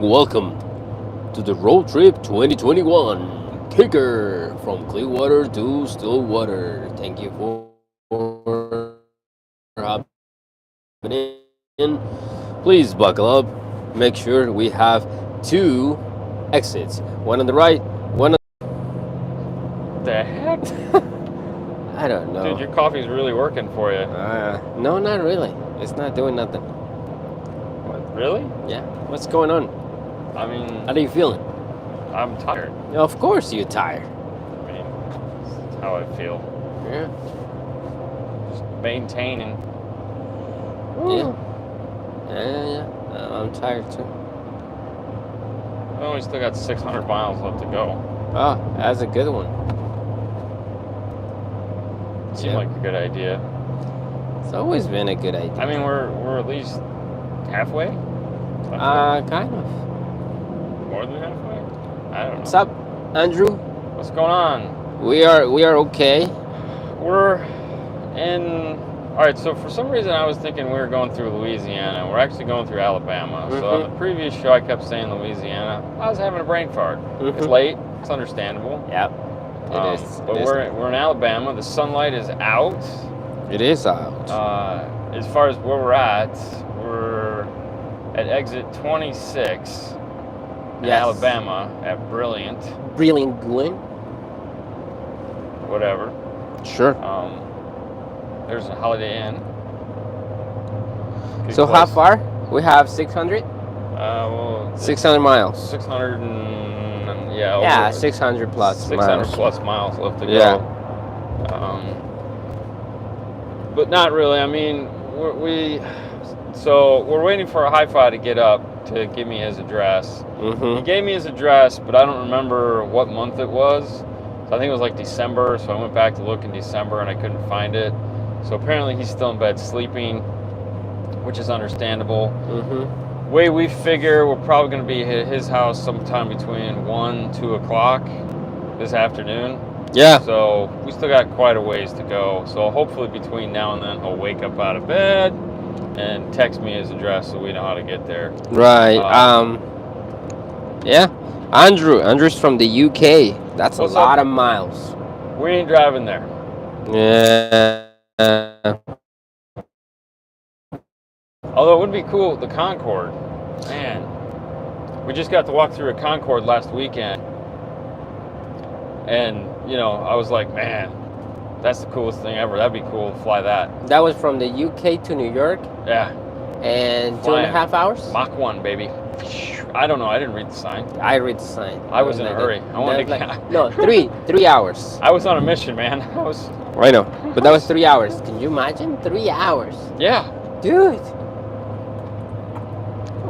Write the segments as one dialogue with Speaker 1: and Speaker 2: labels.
Speaker 1: Welcome to the Road Trip 2021 Kicker from Clearwater to Stillwater. Thank you for hopping in. Please buckle up. Make sure we have two exits, one on the right, one
Speaker 2: The heck?
Speaker 1: on. I don't know.
Speaker 2: Dude, your coffee's really working for you.
Speaker 1: No, not really. It's not doing nothing.
Speaker 2: What, really?
Speaker 1: Yeah. What's going on?
Speaker 2: I mean,
Speaker 1: How are you feeling?
Speaker 2: I'm tired.
Speaker 1: Of course you're tired.
Speaker 2: I mean, that's how I feel.
Speaker 1: Yeah.
Speaker 2: Just maintaining.
Speaker 1: Yeah. Yeah. I'm tired too.
Speaker 2: Well, we still got 600 miles left to go.
Speaker 1: Oh, that's a good one.
Speaker 2: Seemed like a good idea.
Speaker 1: It's always been a good idea.
Speaker 2: I mean, we're at least halfway.
Speaker 1: Kind of.
Speaker 2: More than halfway. I don't know.
Speaker 1: What's up, Andrew?
Speaker 2: What's going on?
Speaker 1: We are okay.
Speaker 2: We're in. All right. So for some reason, I was thinking we were going through Louisiana. We're actually going through Alabama. So on the previous show, I kept saying Louisiana. I was having a brain fart. It's late. It's understandable.
Speaker 1: Yep. It is.
Speaker 2: But we're in Alabama. The sunlight is out.
Speaker 1: It is out.
Speaker 2: As far as where we're at exit 26 in Alabama at Brilliant.
Speaker 1: Brilliant Glen.
Speaker 2: Whatever.
Speaker 1: Sure.
Speaker 2: There's a Holiday Inn.
Speaker 1: So how far? We have 600?
Speaker 2: Well,
Speaker 1: 600 miles.
Speaker 2: 600 and yeah.
Speaker 1: Yeah, 600 plus
Speaker 2: 600
Speaker 1: miles.
Speaker 2: plus miles left to go.
Speaker 1: Yeah.
Speaker 2: But not really. I mean, we're waiting for a hi-fi to get up to give me his address. He gave me his address, but I don't remember what month it was. So I think it was like December. So I went back to look in December and I couldn't find it. So apparently he's still in bed sleeping, which is understandable. Way we figure we're probably going to be at his house sometime between 1, 2 o'clock this afternoon.
Speaker 1: Yeah.
Speaker 2: So we still got quite a ways to go. So hopefully between now and then he'll wake up out of bed and text me his address so we know how to get there.
Speaker 1: Right. Yeah. Andrew's from the UK. That's a lot of miles.
Speaker 2: We ain't driving there.
Speaker 1: Yeah.
Speaker 2: Although it would be cool, the Concorde. Man, we just got to walk through a Concorde last weekend. And, you know, I was like, man, that's the coolest thing ever. That'd be cool to fly that.
Speaker 1: That was from the UK to New York?
Speaker 2: Yeah.
Speaker 1: And 2.5 hours?
Speaker 2: Mach 1, baby. I don't know. I didn't read the sign.
Speaker 1: I read the sign.
Speaker 2: I was in a hurry. I wanted
Speaker 1: to... No, 3 hours.
Speaker 2: I was on a mission, man.
Speaker 1: I know. But that was 3 hours. Can you imagine? 3 hours.
Speaker 2: Yeah.
Speaker 1: Dude.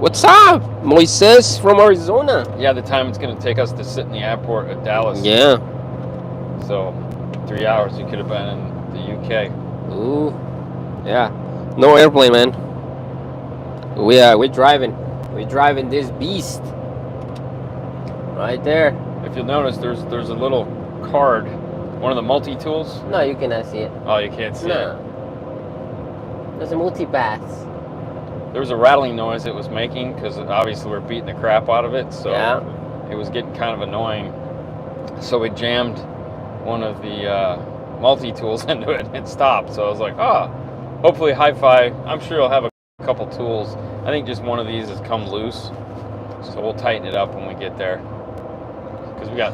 Speaker 1: What's up? Moises from Arizona.
Speaker 2: Yeah, the time it's going to take us to sit in the airport at Dallas.
Speaker 1: Yeah.
Speaker 2: So, 3 hours. You could have been in the UK.
Speaker 1: Ooh. Yeah. No airplane, man. We're driving. We're driving this beast. Right there.
Speaker 2: If you'll notice, there's a little card. One of the multi-tools.
Speaker 1: No, you cannot see it.
Speaker 2: Oh, you can't see it.
Speaker 1: There's a multi-pass.
Speaker 2: There was a rattling noise it was making because obviously we're beating the crap out of it. So it was getting kind of annoying. So we jammed one of the multi-tools into it and it stopped. So I was like, hopefully hi-fi. I'm sure it'll have a couple tools. I think just one of these has come loose. So we'll tighten it up when we get there. Because we got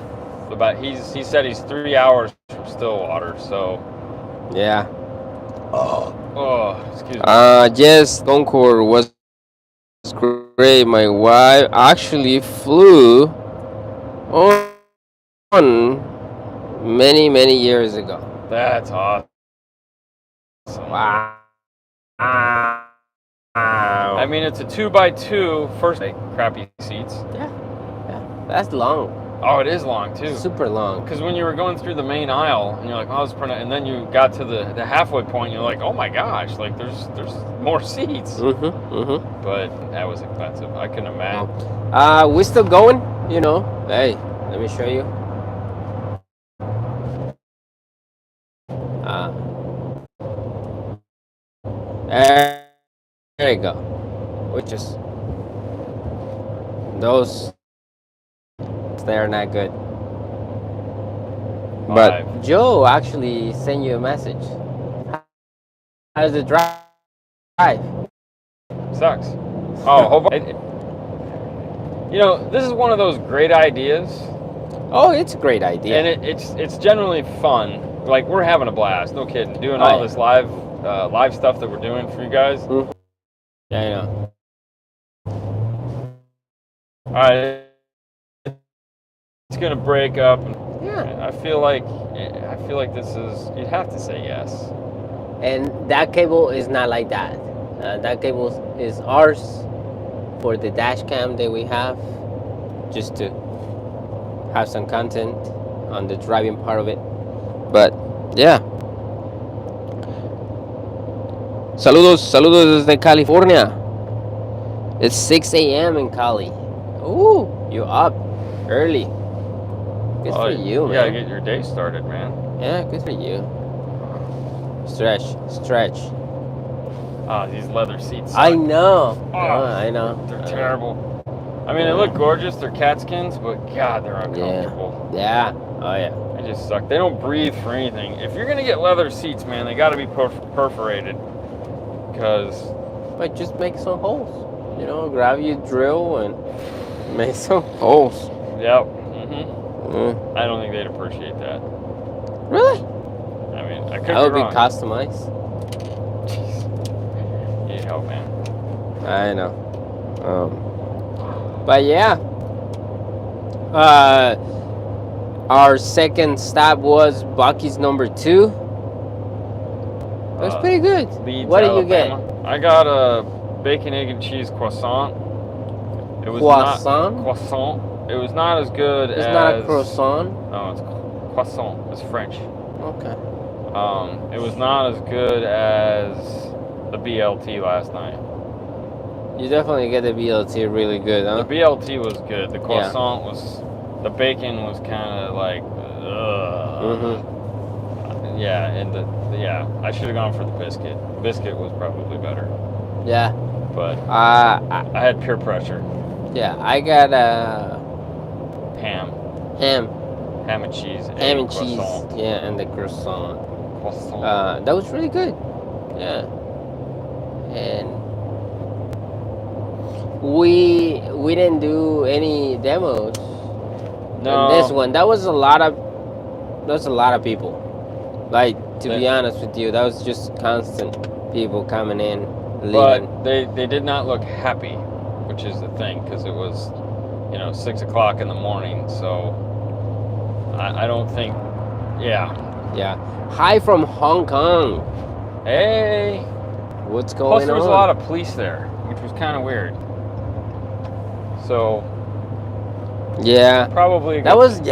Speaker 2: he said he's 3 hours from Stillwater. So
Speaker 1: yeah.
Speaker 2: Excuse me.
Speaker 1: Yes, Concorde was great. My wife actually flew on many years ago.
Speaker 2: That's awesome.
Speaker 1: Wow.
Speaker 2: I mean, it's a 2x2 first crappy seats.
Speaker 1: Yeah. That's long.
Speaker 2: Oh, it is long too.
Speaker 1: Super long.
Speaker 2: Because when you were going through the main aisle, and you're like, oh, it's pretty, and then you got to the halfway point, you're like, oh my gosh, like there's more seats. But that was expensive. I couldn't imagine.
Speaker 1: We're still going. You know. Hey, let me show you. There you go. Which is
Speaker 3: those they're not good. But Joe actually sent you a message. How's the drive?
Speaker 2: Sucks. Oh, hope you know, this is one of those great ideas.
Speaker 3: Oh, it's a great idea.
Speaker 2: And it's generally fun. Like, we're having a blast, no kidding. Doing all this live stuff that we're doing for you guys.
Speaker 3: Mm-hmm. Yeah, I know.
Speaker 2: All right, it's gonna break up.
Speaker 3: Yeah.
Speaker 2: I feel like this is. You'd have to say yes.
Speaker 3: And that cable is not like that. That cable is ours for the dash cam that we have, just to have some content on the driving part of it. But yeah. Saludos desde California. It's 6 a.m. in Cali. Ooh, you're up early. Good for you,
Speaker 2: you
Speaker 3: man.
Speaker 2: gotta get your day started, man.
Speaker 3: Yeah, good for you. Stretch.
Speaker 2: Ah, these leather seats suck.
Speaker 3: I know.
Speaker 2: Oh,
Speaker 3: I know.
Speaker 2: They're terrible. I mean, they look gorgeous. They're catskins, but God, they're uncomfortable.
Speaker 3: Yeah. Oh, yeah.
Speaker 2: They just suck. They don't breathe for anything. If you're gonna get leather seats, man, they gotta be perforated.
Speaker 3: But just make some holes. You know, grab your drill and make some holes.
Speaker 2: Yep. I don't think they'd appreciate that.
Speaker 3: Really?
Speaker 2: I mean, I could
Speaker 3: That would
Speaker 2: be
Speaker 3: be
Speaker 2: wrong.
Speaker 3: customized.
Speaker 2: Jeez. Need help, man.
Speaker 3: I know. But yeah. Our second stop was Bucky's number 2. It was pretty good.
Speaker 2: Leeds,
Speaker 3: What did you
Speaker 2: Alabama.
Speaker 3: get?
Speaker 2: I got a bacon, egg, and cheese croissant. It was
Speaker 3: Croissant?
Speaker 2: Not croissant. It was not as good as.
Speaker 3: It's not a croissant?
Speaker 2: No, it's croissant. It's French.
Speaker 3: Okay.
Speaker 2: It was not as good as the BLT last night.
Speaker 3: You definitely get the BLT really good, huh?
Speaker 2: The BLT was good. The croissant was. The bacon was kind of like. Yeah, and I should have gone for the biscuit. Biscuit was probably better.
Speaker 3: Yeah.
Speaker 2: But I had peer pressure.
Speaker 3: Yeah, I got
Speaker 2: ham
Speaker 3: and
Speaker 2: cheese.
Speaker 3: Ham and
Speaker 2: croissant.
Speaker 3: cheese. Yeah, and the croissant.
Speaker 2: Croissant.
Speaker 3: That was really good. Yeah. And we didn't do any demos.
Speaker 2: No.
Speaker 3: In this one, that was a lot of people. Like, to be honest with you, that was just constant people coming in, leaving.
Speaker 2: But they did not look happy, which is the thing, because it was, 6 o'clock in the morning. So I don't think, yeah.
Speaker 3: Hi from Hong Kong.
Speaker 2: Hey.
Speaker 3: What's going on?
Speaker 2: Plus, there was a lot of police there, which was kind of weird. So.
Speaker 3: Yeah.
Speaker 2: Probably.
Speaker 3: That was a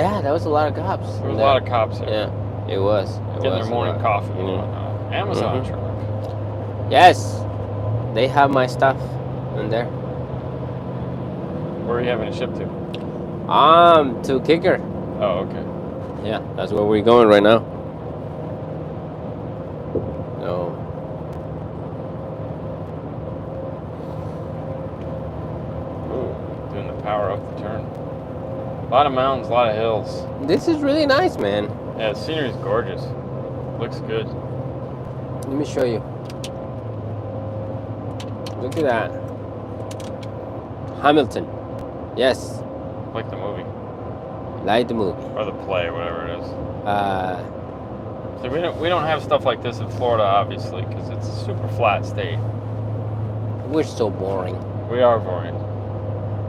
Speaker 3: lot of cops.
Speaker 2: There was a lot of cops there.
Speaker 3: Yeah, it was.
Speaker 2: Getting their morning coffee. Amazon truck.
Speaker 3: Yes, they have my stuff in there.
Speaker 2: Where are you having it shipped to?
Speaker 3: To Kicker.
Speaker 2: Oh, okay.
Speaker 3: Yeah, that's where we're going right now. So.
Speaker 2: Doing the power up the turn. A lot of mountains, a lot of hills.
Speaker 3: This is really nice, man.
Speaker 2: Yeah, the scenery's gorgeous. Looks good.
Speaker 3: Let me show you. Look at that. Hamilton. Yes.
Speaker 2: Like the movie.
Speaker 3: Like the movie.
Speaker 2: Or the play, whatever it is.
Speaker 3: So
Speaker 2: we don't have stuff like this in Florida, obviously, because it's a super flat state.
Speaker 3: We're so boring.
Speaker 2: We are boring.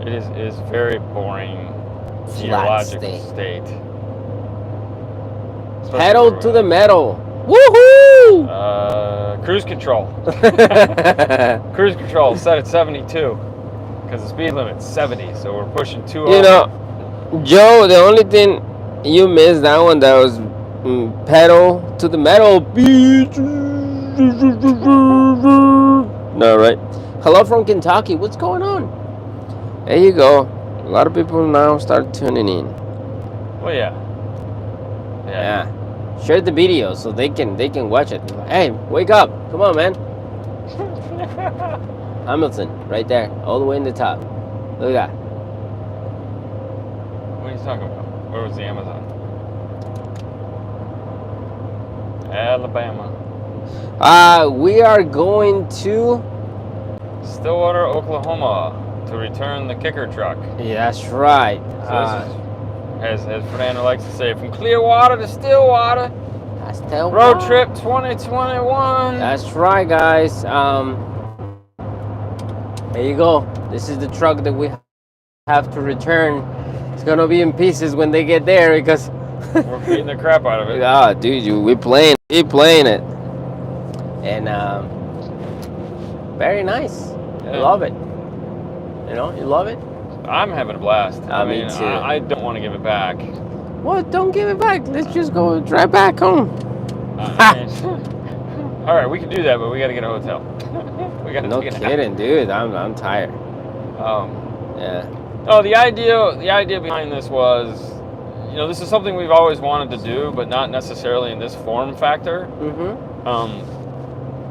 Speaker 2: It is very boring. Geological state.
Speaker 3: Pedal to the metal. Woohoo!
Speaker 2: Cruise control. Cruise control set at 72 because the speed limit's 70, so we're pushing 2 over.
Speaker 3: Joe, the only thing you missed that one, that was pedal to the metal. No, right? Hello from Kentucky. What's going on? There you go. A lot of people now start tuning in.
Speaker 2: Well, yeah.
Speaker 3: Share the video so they can watch it. Hey, wake up! Come on, man. Hamilton, right there, all the way in the top. Look at that.
Speaker 2: talking about? Where was the Amazon? Alabama.
Speaker 3: We are going to.
Speaker 2: Stillwater, Oklahoma, to return the kicker truck.
Speaker 3: Yeah, that's right.
Speaker 2: So this is, as Fernando likes to say, from Clearwater to Stillwater. Road trip 2021.
Speaker 3: That's right, guys. There you go. This is the truck that we have to return. It's gonna be in pieces when they get there because
Speaker 2: we're beating the crap out of it.
Speaker 3: Ah, dude, we're playing it, and very nice.
Speaker 2: Yeah.
Speaker 3: Love it. You know, you love it.
Speaker 2: I'm having a blast.
Speaker 3: Me too.
Speaker 2: I don't want to give it back.
Speaker 3: Well, don't give it back. Let's just go drive back home.
Speaker 2: All right, we can do that, but we got to get a hotel. We got
Speaker 3: no kidding, dude. I'm tired.
Speaker 2: Yeah. Oh, the idea behind this was, you know, this is something we've always wanted to do, but not necessarily in this form factor.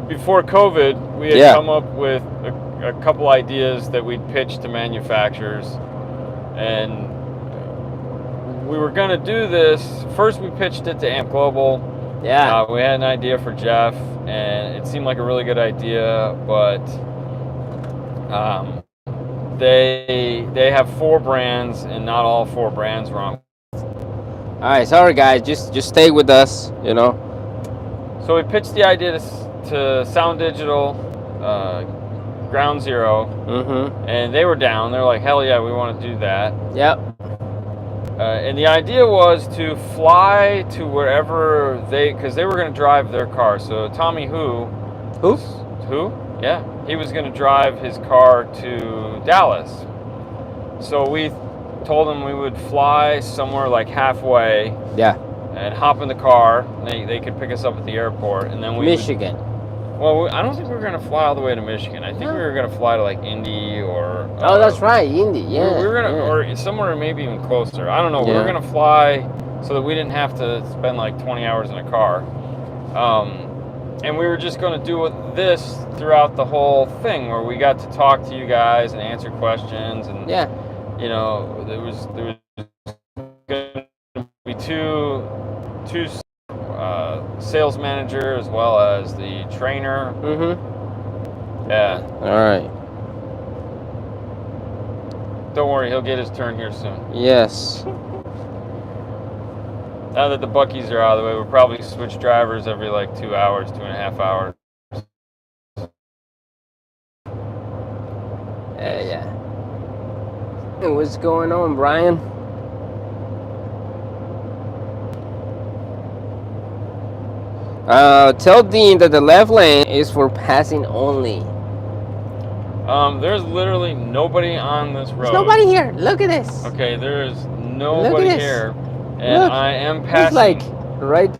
Speaker 2: Before COVID, we had come up with a couple ideas that we'd pitched to manufacturers, and we were going to do this. First, we pitched it to Amp Global.
Speaker 3: Yeah.
Speaker 2: We had an idea for Jeff, and it seemed like a really good idea, but they have 4 brands, and not all 4 brands were on.
Speaker 3: All right, sorry guys, just stay with us, you know.
Speaker 2: So we pitched the idea to Sound Digital, Ground Zero, and they were down. They're like, hell yeah, we want to do that.
Speaker 3: Yep.
Speaker 2: And the idea was to fly to wherever because they were going to drive their car. So Tommy Who? Yeah, he was going to drive his car to Dallas. So we told him we would fly somewhere like halfway.
Speaker 3: Yeah.
Speaker 2: And hop in the car. They could pick us up at the airport, and then
Speaker 3: Michigan.
Speaker 2: Well, I don't think we were going to fly all the way to Michigan. I think we were going to fly to like Indy or.
Speaker 3: Oh, that's right, Indy. Yeah.
Speaker 2: We were going to, or somewhere maybe even closer. I don't know.
Speaker 3: Yeah.
Speaker 2: We were going to fly so that we didn't have to spend like 20 hours in a car. And we were just going to do this throughout the whole thing, where we got to talk to you guys and answer questions, and you know, there was going to be two sales manager as well as the trainer. Yeah.
Speaker 3: All right.
Speaker 2: Don't worry, he'll get his turn here soon.
Speaker 3: Yes.
Speaker 2: Now that the Buckies are out of the way, we'll probably switch drivers every like 2 hours, 2.5 hours.
Speaker 3: Yeah. Hey, what's going on, Brian? Tell Dean that the left lane is for passing only.
Speaker 2: There's literally nobody on this road.
Speaker 3: There's nobody here. Look at this.
Speaker 2: Okay, there's nobody here. And
Speaker 3: Look,
Speaker 2: I am passing.
Speaker 3: It's like right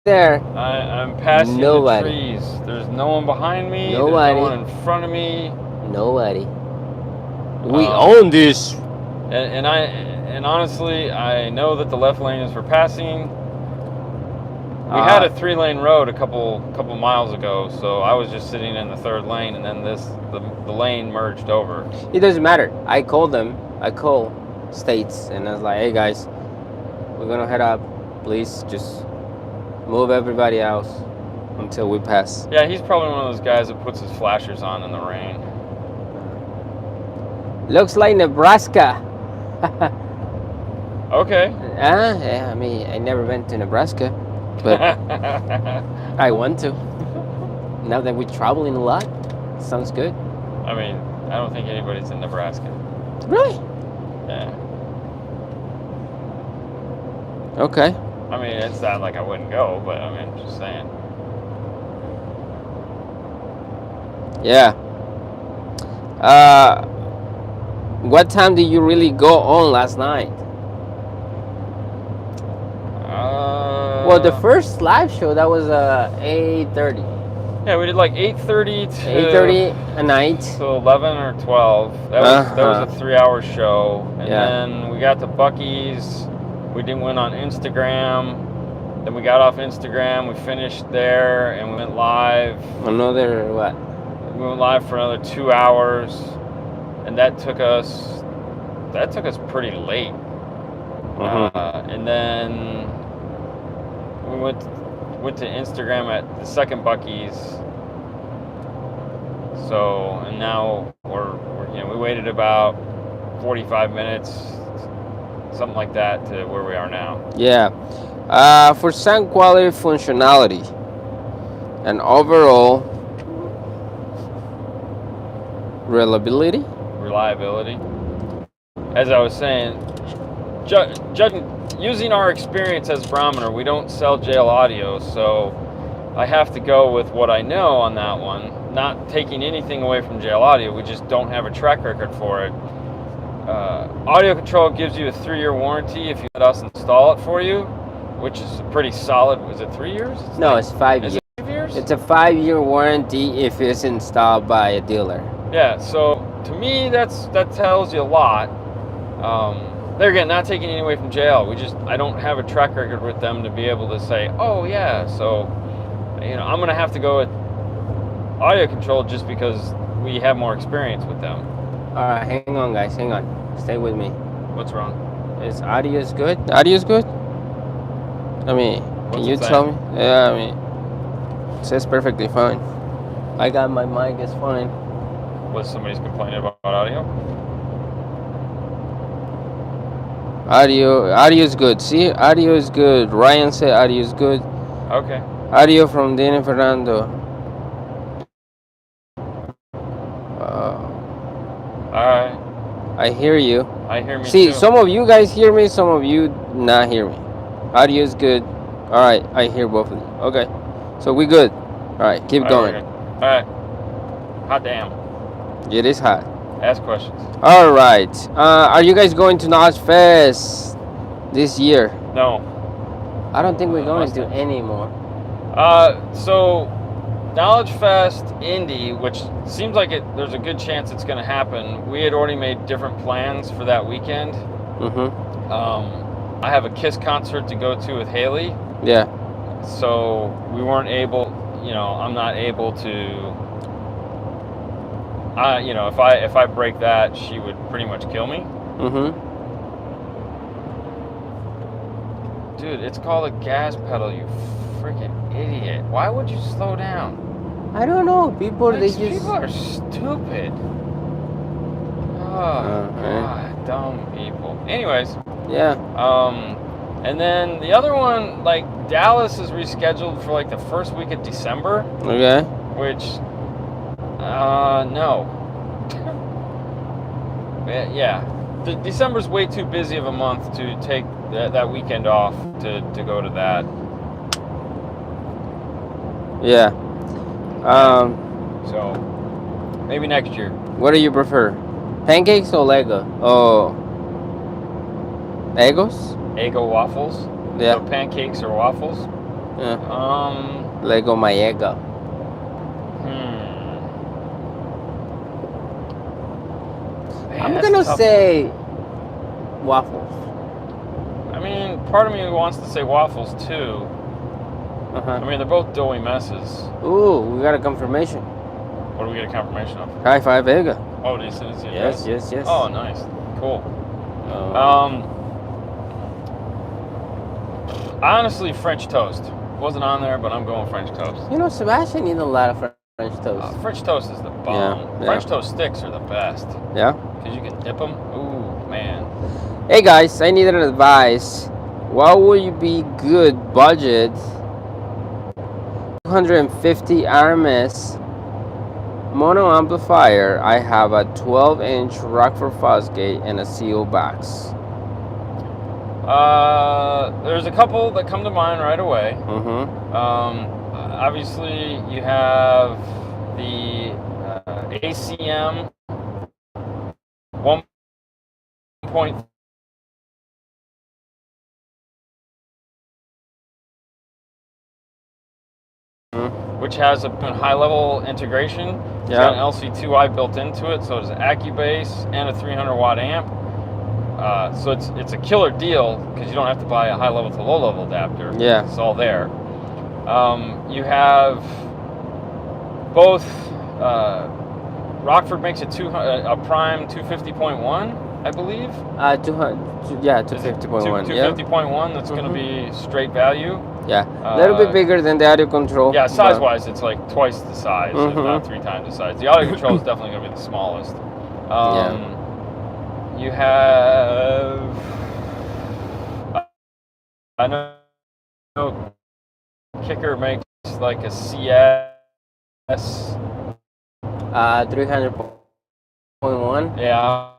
Speaker 3: there.
Speaker 2: I'm passing the trees. There's no one behind me.
Speaker 3: Nobody.
Speaker 2: There's no one in front of me.
Speaker 3: Nobody. We own this.
Speaker 2: And honestly, I know that the left lane is for passing. We had a 3-lane road a couple miles ago, so I was just sitting in the 3rd lane, and then the lane merged over.
Speaker 3: It doesn't matter. I called them. I called States, and I was like, "Hey guys, we're gonna head up. Please just move everybody else until we pass."
Speaker 2: Yeah, he's probably one of those guys that puts his flashers on in the rain.
Speaker 3: Looks like Nebraska.
Speaker 2: Okay.
Speaker 3: Yeah, I mean, I never went to Nebraska, but I want to. Now that we're traveling a lot, sounds good.
Speaker 2: I mean, I don't think anybody's in Nebraska.
Speaker 3: Really?
Speaker 2: Yeah.
Speaker 3: Okay.
Speaker 2: I mean, it's not like I wouldn't go, but I mean, I'm just saying.
Speaker 3: Yeah. What time did you really go on last night? Well, the first live show, that was 8:30.
Speaker 2: Yeah, we did like 8:30 to
Speaker 3: 8:30 at night.
Speaker 2: So 11 or 12. That was a 3-hour show. And then we got to Bucky's. We went on Instagram. Then we got off Instagram. We finished there and we went live.
Speaker 3: Another what?
Speaker 2: We went live for another 2 hours, and that took us pretty late. And then we went to Instagram at the second Buc-ee's. So, and now we're we waited about 45 minutes, something like that, to where we are now.
Speaker 3: Yeah. For sound quality, functionality, and overall reliability.
Speaker 2: As I was saying, judging using our experience as barometer, we don't sell jail audio, so I have to go with what I know on that one. Not taking anything away from jail audio, we just don't have a track record for it. Audio Control gives you a 3-year warranty if you let us install it for you, which is pretty solid. Was it 3 years?
Speaker 3: It's 5 years.
Speaker 2: Is it 5 years?
Speaker 3: It's a 5-year warranty if it's installed by a dealer.
Speaker 2: Yeah, so to me that tells you a lot. They're again not taking any away from jail. I don't have a track record with them to be able to say, oh yeah, so I'm gonna have to go with Audio Control just because we have more experience with them.
Speaker 3: Alright, hang on guys, hang on. Stay with me.
Speaker 2: What's wrong?
Speaker 3: Is audio good? Audio's good? I mean, can you tell me? Yeah, I mean, it says perfectly fine. I got my mic, it's fine.
Speaker 2: Was somebody's complaining about audio?
Speaker 3: Audio is good. See, audio is good. Ryan said audio is good.
Speaker 2: Okay.
Speaker 3: Audio from Dean and Fernando.
Speaker 2: Alright.
Speaker 3: I hear you.
Speaker 2: I hear me
Speaker 3: See,
Speaker 2: too.
Speaker 3: some of you guys hear me, some of you not hear me. Audio is good. Alright, I hear both of you. Okay. So we good. Alright, keep going.
Speaker 2: Alright. Hot damn.
Speaker 3: It is hot.
Speaker 2: Ask questions.
Speaker 3: Alright. Are you guys going to Knowledge Fest this year?
Speaker 2: No.
Speaker 3: I don't think we're going to anymore.
Speaker 2: So Knowledge Fest Indy, which seems like there's a good chance it's going to happen. We had already made different plans for that weekend. I have a KISS concert to go to with Haley.
Speaker 3: Yeah.
Speaker 2: So we weren't able, I'm not able to. If I break that, she would pretty much kill me. Dude, it's called a gas pedal, you freaking idiot. Why would you slow down?
Speaker 3: I don't know. People are
Speaker 2: stupid. Oh, God, dumb people. Anyways.
Speaker 3: Yeah.
Speaker 2: And then the other one, like, Dallas is rescheduled for, like, the first week of December.
Speaker 3: Okay.
Speaker 2: Which, no. Yeah. December's way too busy of a month to take that weekend off to go to that.
Speaker 3: Yeah.
Speaker 2: So, maybe next year.
Speaker 3: What do you prefer? Pancakes or Lego? Oh. Egos?
Speaker 2: Eggo waffles?
Speaker 3: Yeah.
Speaker 2: So pancakes or waffles?
Speaker 3: Yeah.
Speaker 2: Lego
Speaker 3: my Eggo. I'm gonna say waffles.
Speaker 2: I mean, part of me wants to say waffles too. I mean, they're both doughy messes.
Speaker 3: Ooh, we got a confirmation.
Speaker 2: What do we get a confirmation of?
Speaker 3: High five, Eggo.
Speaker 2: Oh, they said it's
Speaker 3: yes.
Speaker 2: Oh, nice. Cool. Honestly, French toast. Wasn't on there, but I'm going French toast.
Speaker 3: Sebastian needs a lot of French toast.
Speaker 2: French toast is the bomb.
Speaker 3: Yeah.
Speaker 2: French toast sticks are the best.
Speaker 3: Yeah?
Speaker 2: Because you can dip them. Ooh, man.
Speaker 3: Hey guys, I needed advice. What would be good budget? 250 RMS mono amplifier. I have a 12-inch Rockford Fosgate and a CO box.
Speaker 2: There's a couple that come to mind right away. Obviously, you have the ACM 1.3. Which has a high-level integration. It's got an LC2i built into it, so it's an Acubase and a 300-watt amp. So it's a killer deal because you don't have to buy a high-level to low-level adapter.
Speaker 3: Yeah.
Speaker 2: It's all there. You have both. Rockford makes a prime 250.1, I believe.
Speaker 3: 200, yeah, 250.1. Yeah.
Speaker 2: 250.1. That's going to be straight value.
Speaker 3: Yeah, a little bit bigger than the audio control.
Speaker 2: Yeah, size-wise, it's like twice the size, if not 3 times the size. The audio control is definitely going to be the smallest. You have, I know Kicker makes like a CS.
Speaker 3: 300.1.
Speaker 2: Yeah.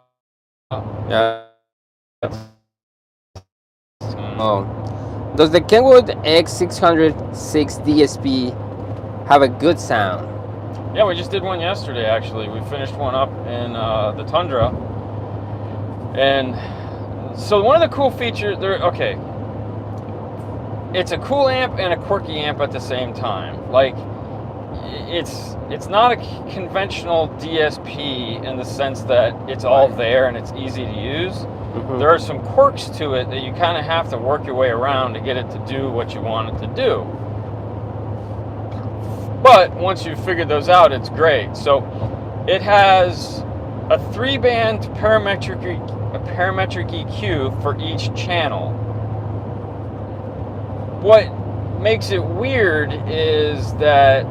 Speaker 3: Yeah. Oh. Does the Kenwood X606 DSP have a good sound?
Speaker 2: Yeah, we just did one yesterday, actually. We finished one up in the Tundra. And so one of the cool features, okay, it's a cool amp and a quirky amp at the same time. Like, it's not a conventional DSP in the sense that it's all there and it's easy to use. There are some quirks to it that you kind of have to work your way around to get it to do what you want it to do. But once you've figured those out, it's great. So it has a 3-band parametric EQ for each channel. What makes it weird is that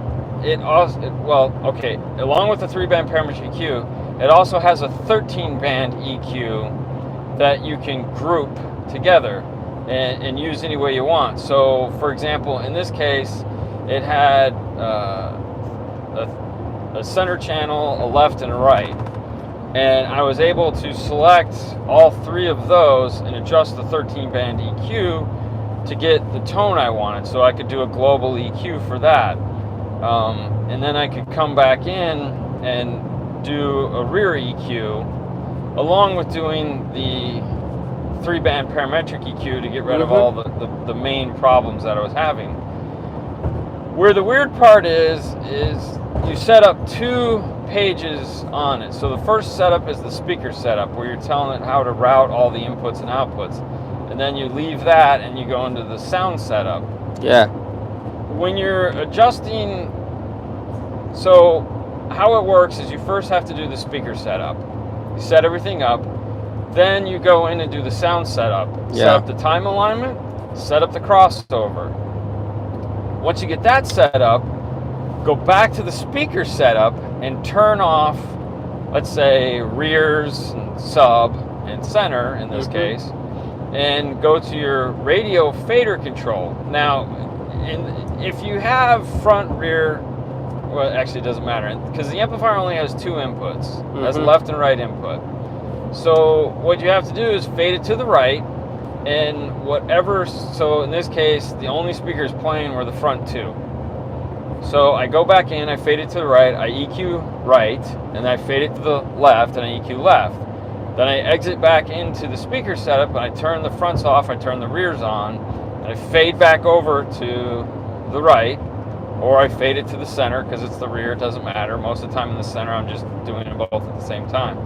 Speaker 2: it also, along with the 3-band parametric EQ, it also has a 13-band EQ that you can group together and use any way you want. So, for example, in this case, it had a center channel, a left, and a right. And I was able to select all 3 of those and adjust the 13-band EQ to get the tone I wanted. So I could do a global EQ for that. And then I could come back in and do a rear EQ, along with doing the 3-band parametric EQ to get rid of all the main problems that I was having. Where the weird part is you set up 2 pages on it. So the first setup is the speaker setup, where you're telling it how to route all the inputs and outputs. And then you leave that and you go into the sound setup.
Speaker 3: Yeah.
Speaker 2: When you're adjusting, so how it works is you first have to do the speaker setup. You set everything up, then you go in and do the sound setup. Set up the time alignment, set up the crossover. Once you get that set up, go back to the speaker setup and turn off, let's say, rears, and sub, and center in this case, and go to your radio fader control. Now, if you have front, rear, well, actually it doesn't matter, because the amplifier only has 2 inputs. It has a left and right input. So what you have to do is fade it to the right, and whatever, so in this case, the only speakers playing were the front 2. So I go back in, I fade it to the right, I EQ right, and I fade it to the left, and I EQ left. Then I exit back into the speaker setup, and I turn the fronts off, I turn the rears on, and I fade back over to the right, or I fade it to the center, because it's the rear, it doesn't matter. Most of the time in the center, I'm just doing them both at the same time.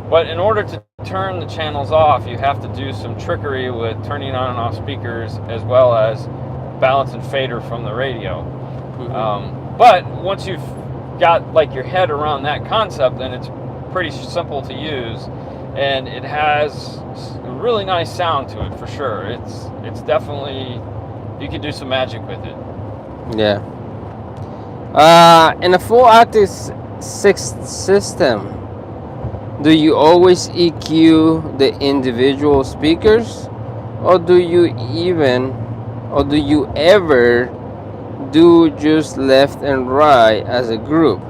Speaker 2: But in order to turn the channels off, you have to do some trickery with turning on and off speakers, as well as balance and fader from the radio. But once you've got like your head around that concept, then it's pretty simple to use, and it has a really nice sound to it for sure. It's definitely, you can do some magic with it.
Speaker 3: Yeah. In a full octave system, do you always EQ the individual speakers, or do you ever do just left and right as a group?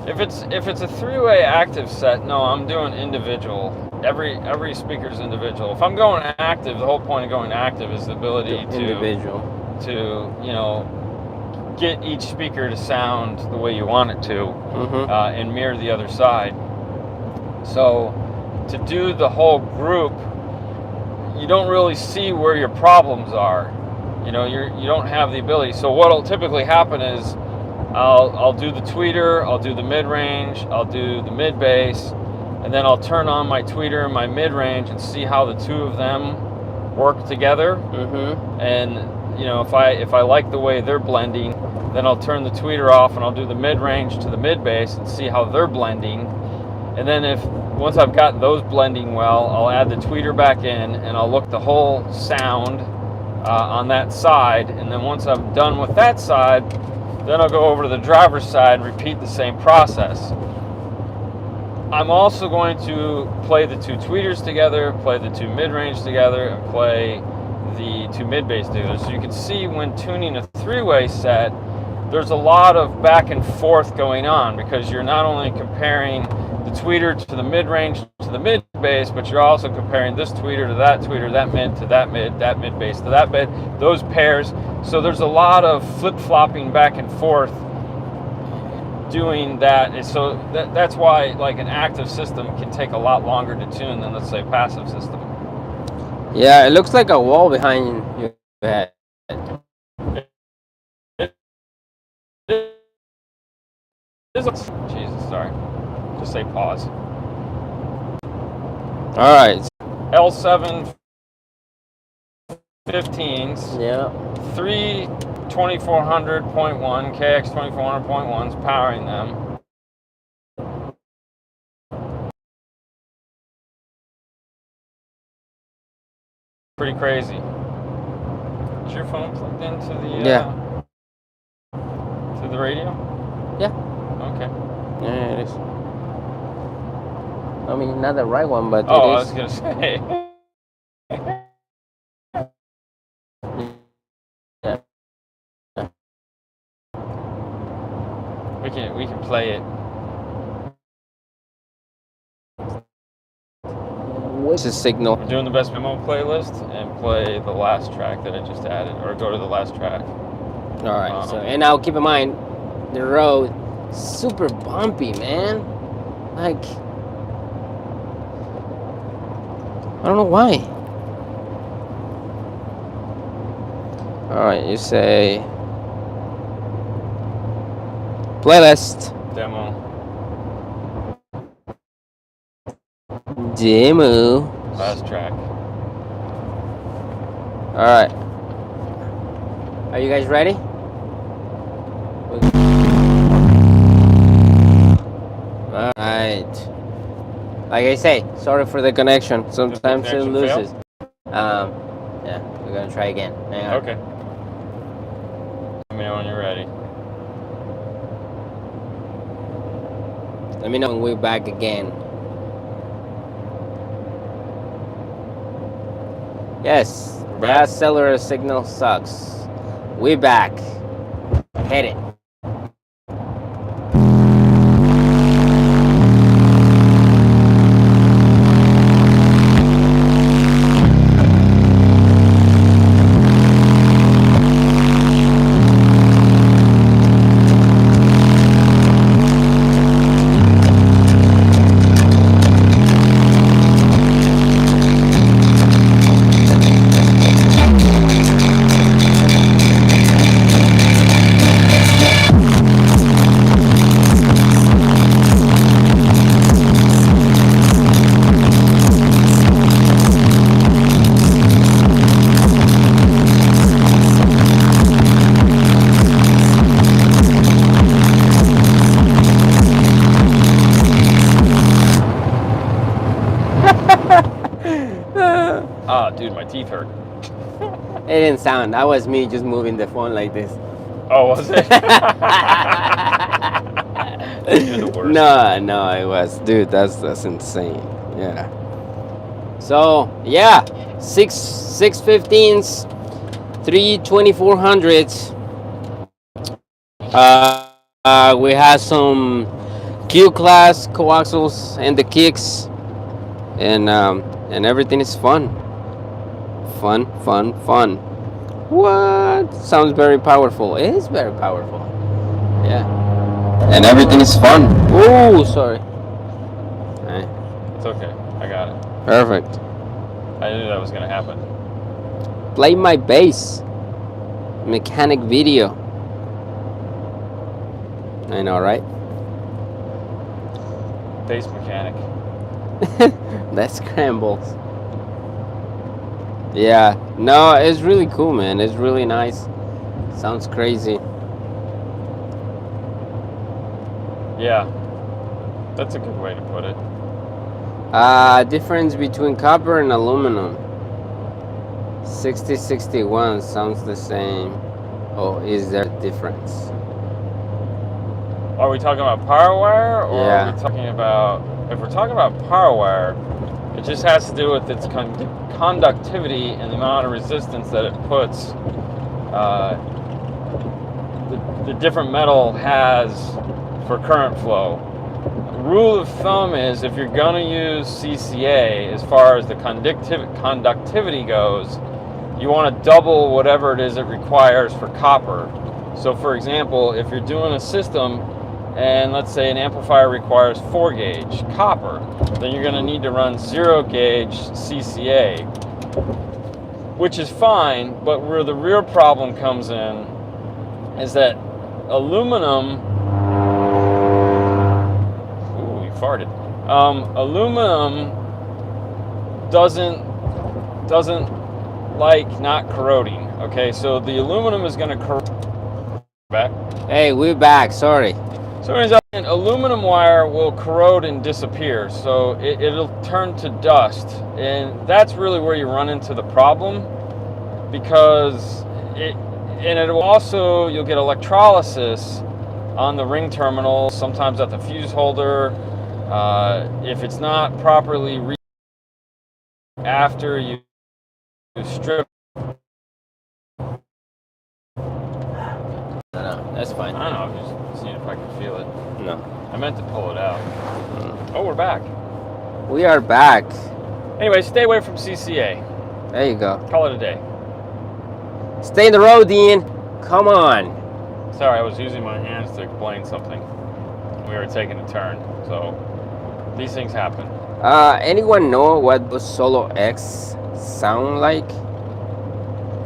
Speaker 2: If it's a 3-way active set, no, I'm doing individual. Every speaker's individual. If I'm going active, the whole point of going active is the ability to get each speaker to sound the way you want it to, and mirror the other side. So to do the whole group, you don't really see where your problems are. You don't have the ability. So what'll typically happen is I'll do the tweeter, I'll do the mid-range, I'll do the mid-bass, and then I'll turn on my tweeter and my mid-range and see how the 2 of them work together. And if I like the way they're blending, then I'll turn the tweeter off and I'll do the mid-range to the mid-bass and see how they're blending. And then once I've gotten those blending well, I'll add the tweeter back in, and I'll look the whole sound on that side. And then once I'm done with that side, then I'll go over to the driver's side and repeat the same process. I'm also going to play the 2 tweeters together, play the 2 mid-range together, and play the 2 mid-bass together. So you can see when tuning a 3-way set, there's a lot of back and forth going on, because you're not only comparing the tweeter to the mid-range to the mid-bass, but you're also comparing this tweeter to that mid to that mid-bass to that mid, those pairs. So there's a lot of flip-flopping back and forth doing that. So that's why like an active system can take a lot longer to tune than, let's say, a passive system.
Speaker 3: Yeah, it looks like a wall behind your head.
Speaker 2: Jesus, sorry. Just say pause.
Speaker 3: All right.
Speaker 2: L7 15s.
Speaker 3: Yeah.
Speaker 2: 3 2400.1 KX 2400.1s powering them. Pretty crazy. Is your phone plugged into the to the radio?
Speaker 3: Yeah.
Speaker 2: Okay.
Speaker 3: Yeah, it is. I mean, not the right one, but
Speaker 2: I
Speaker 3: it
Speaker 2: was
Speaker 3: is.
Speaker 2: gonna say.
Speaker 3: Yeah.
Speaker 2: We can play it.
Speaker 3: What's the signal?
Speaker 2: We're doing the best memo playlist and play the last track that I just added, or go to the last track.
Speaker 3: All right. So, and now keep in mind, the road super bumpy, man. Like, I don't know why. All right, you say playlist.
Speaker 2: Demo. Last track.
Speaker 3: All right. Are you guys ready? All right. Like I say, sorry for the connection. Sometimes it
Speaker 2: connection
Speaker 3: loses. Yeah, we're gonna try again. Hang on.
Speaker 2: Okay. Let me know when you're ready.
Speaker 3: Let me know when we're back again. Yes, that cellular signal sucks. We're back. Hit it.
Speaker 2: Ah, dude, my teeth hurt.
Speaker 3: It didn't sound. That was me just moving the phone like this.
Speaker 2: Oh, was it? You're the worst.
Speaker 3: No, it was, dude. That's insane. Yeah. So yeah, 615s, 3 2400s. We have some Q class coaxials and the kicks, and everything is fun. What? Sounds very powerful. It is very powerful. Yeah. And everything is fun. Oh, sorry.
Speaker 2: It's okay. I got it.
Speaker 3: Perfect.
Speaker 2: I knew that was gonna happen.
Speaker 3: Play my bass. Mechanic video. I know, right?
Speaker 2: Bass mechanic.
Speaker 3: That scrambles. Yeah. No, it's really cool, man. It's really nice. Sounds crazy.
Speaker 2: Yeah. That's a good way to put it.
Speaker 3: Difference between copper and aluminum. 6061 sounds the same. Oh, is there a difference?
Speaker 2: Are we talking about power wire, or
Speaker 3: Yeah.
Speaker 2: are we talking about? If we're talking about power wire, it just has to do with its conductivity and the amount of resistance that it puts. The different metal has for current flow. Rule of thumb is if you're going to use CCA, as far as the conductivity goes, you want to double whatever it is it requires for copper. So for example, if you're doing a system and let's say an amplifier requires 4 gauge copper, then you're going to need to run 0 gauge CCA, which is fine, but where the real problem comes in is that aluminum, ooh, you farted. Aluminum doesn't like not corroding. Okay, so the aluminum is going to corrode. Back.
Speaker 3: Hey, we're back. Sorry.
Speaker 2: So anyways, aluminum wire will corrode and disappear, so it'll turn to dust, and that's really where you run into the problem, because it will also, you'll get electrolysis on the ring terminal, sometimes at the fuse holder, if it's not properly after you strip.
Speaker 3: No, that's fine.
Speaker 2: I don't know, I'm just seeing if I can feel it.
Speaker 3: No.
Speaker 2: I meant to pull it out. Oh, we're back.
Speaker 3: We are back.
Speaker 2: Anyway, stay away from CCA.
Speaker 3: There you go.
Speaker 2: Call it a day.
Speaker 3: Stay in the road, Dean. Come on.
Speaker 2: Sorry, I was using my hands to explain something. We were taking a turn, so these things happen.
Speaker 3: Anyone know what the Solo X sound like?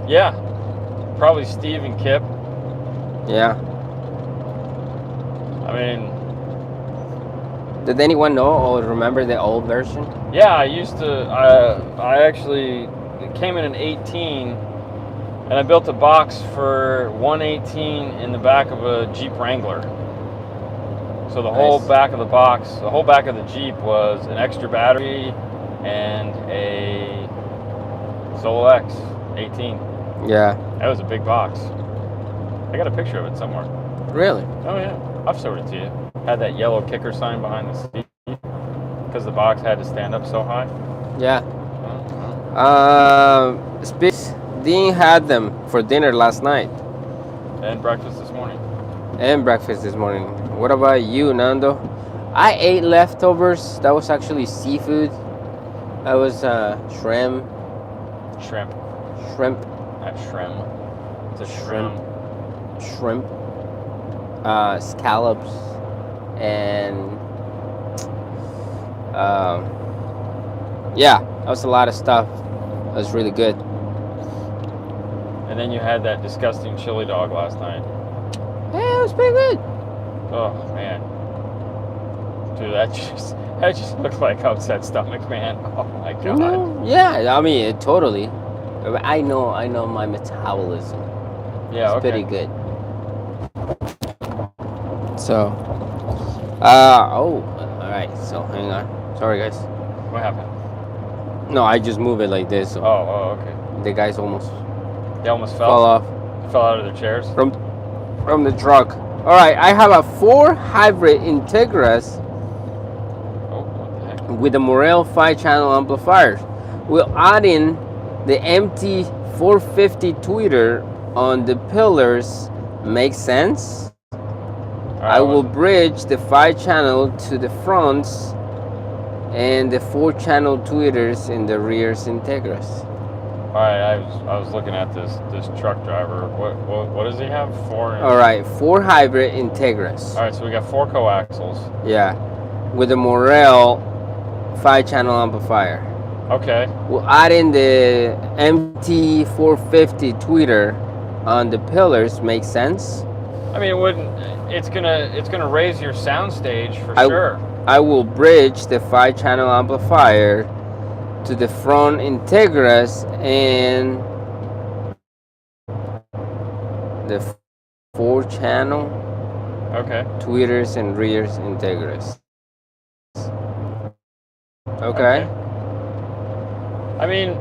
Speaker 2: Yeah, probably Steve and Kip.
Speaker 3: Yeah.
Speaker 2: I mean,
Speaker 3: Did anyone know or remember the old version?
Speaker 2: yeah, I used to. I actually, it came in an 18, and I built a box for 118 in the back of a Jeep Wrangler. So the whole
Speaker 3: Nice.
Speaker 2: back of the box, the whole back of the Jeep was an extra battery and a Solo X 18.
Speaker 3: Yeah.
Speaker 2: That was a big box. I got a picture of it somewhere.
Speaker 3: Really?
Speaker 2: Oh yeah, I've showed it to you. Had that yellow kicker sign behind the seat because the box had to stand up so high.
Speaker 3: Yeah.
Speaker 2: Oh,
Speaker 3: Dean had them for dinner last night
Speaker 2: and breakfast this morning.
Speaker 3: and breakfast this morning. What about you, Nando? I ate leftovers. That was actually seafood. That was shrimp.
Speaker 2: Shrimp. Not shrimp. It's a shrimp.
Speaker 3: Scallops, and yeah, that was a lot of stuff. That was really good.
Speaker 2: And then you had that disgusting chili dog last night.
Speaker 3: Yeah, it was pretty good.
Speaker 2: Oh man, dude, that just looked like upset stomach, man. Oh my god.
Speaker 3: Yeah, I mean, totally. I know my metabolism.
Speaker 2: Yeah,
Speaker 3: It's
Speaker 2: okay.
Speaker 3: pretty good. So, all right. So hang on. Sorry, guys.
Speaker 2: What happened?
Speaker 3: No, I just move it like this. So
Speaker 2: Oh, okay.
Speaker 3: the guys almost
Speaker 2: They almost
Speaker 3: fall off
Speaker 2: fell out of their chairs.
Speaker 3: from the truck. All right, I have a 4 hybrid Integras
Speaker 2: Oh, what the heck?
Speaker 3: with the Morel 5-channel amplifiers. We'll add in the empty 450 tweeter on the pillars. Make sense?
Speaker 2: All right,
Speaker 3: I will bridge the 5-channel to the fronts and the 4-channel tweeters in the rears Integras.
Speaker 2: All right, I was looking at this truck driver. What does he have? 4.
Speaker 3: All right, 4 hybrid Integras.
Speaker 2: All right, so we got 4 coaxials.
Speaker 3: Yeah, with the Morel 5-channel amplifier.
Speaker 2: Okay.
Speaker 3: We'll add in the MT450 tweeter on the pillars. Make sense?
Speaker 2: I mean, it wouldn't. It's gonna raise your sound stage for sure.
Speaker 3: I will bridge the 5-channel amplifier to the front Integras and the 4-channel
Speaker 2: Okay.
Speaker 3: tweeters and rears Integras. Okay.
Speaker 2: I mean,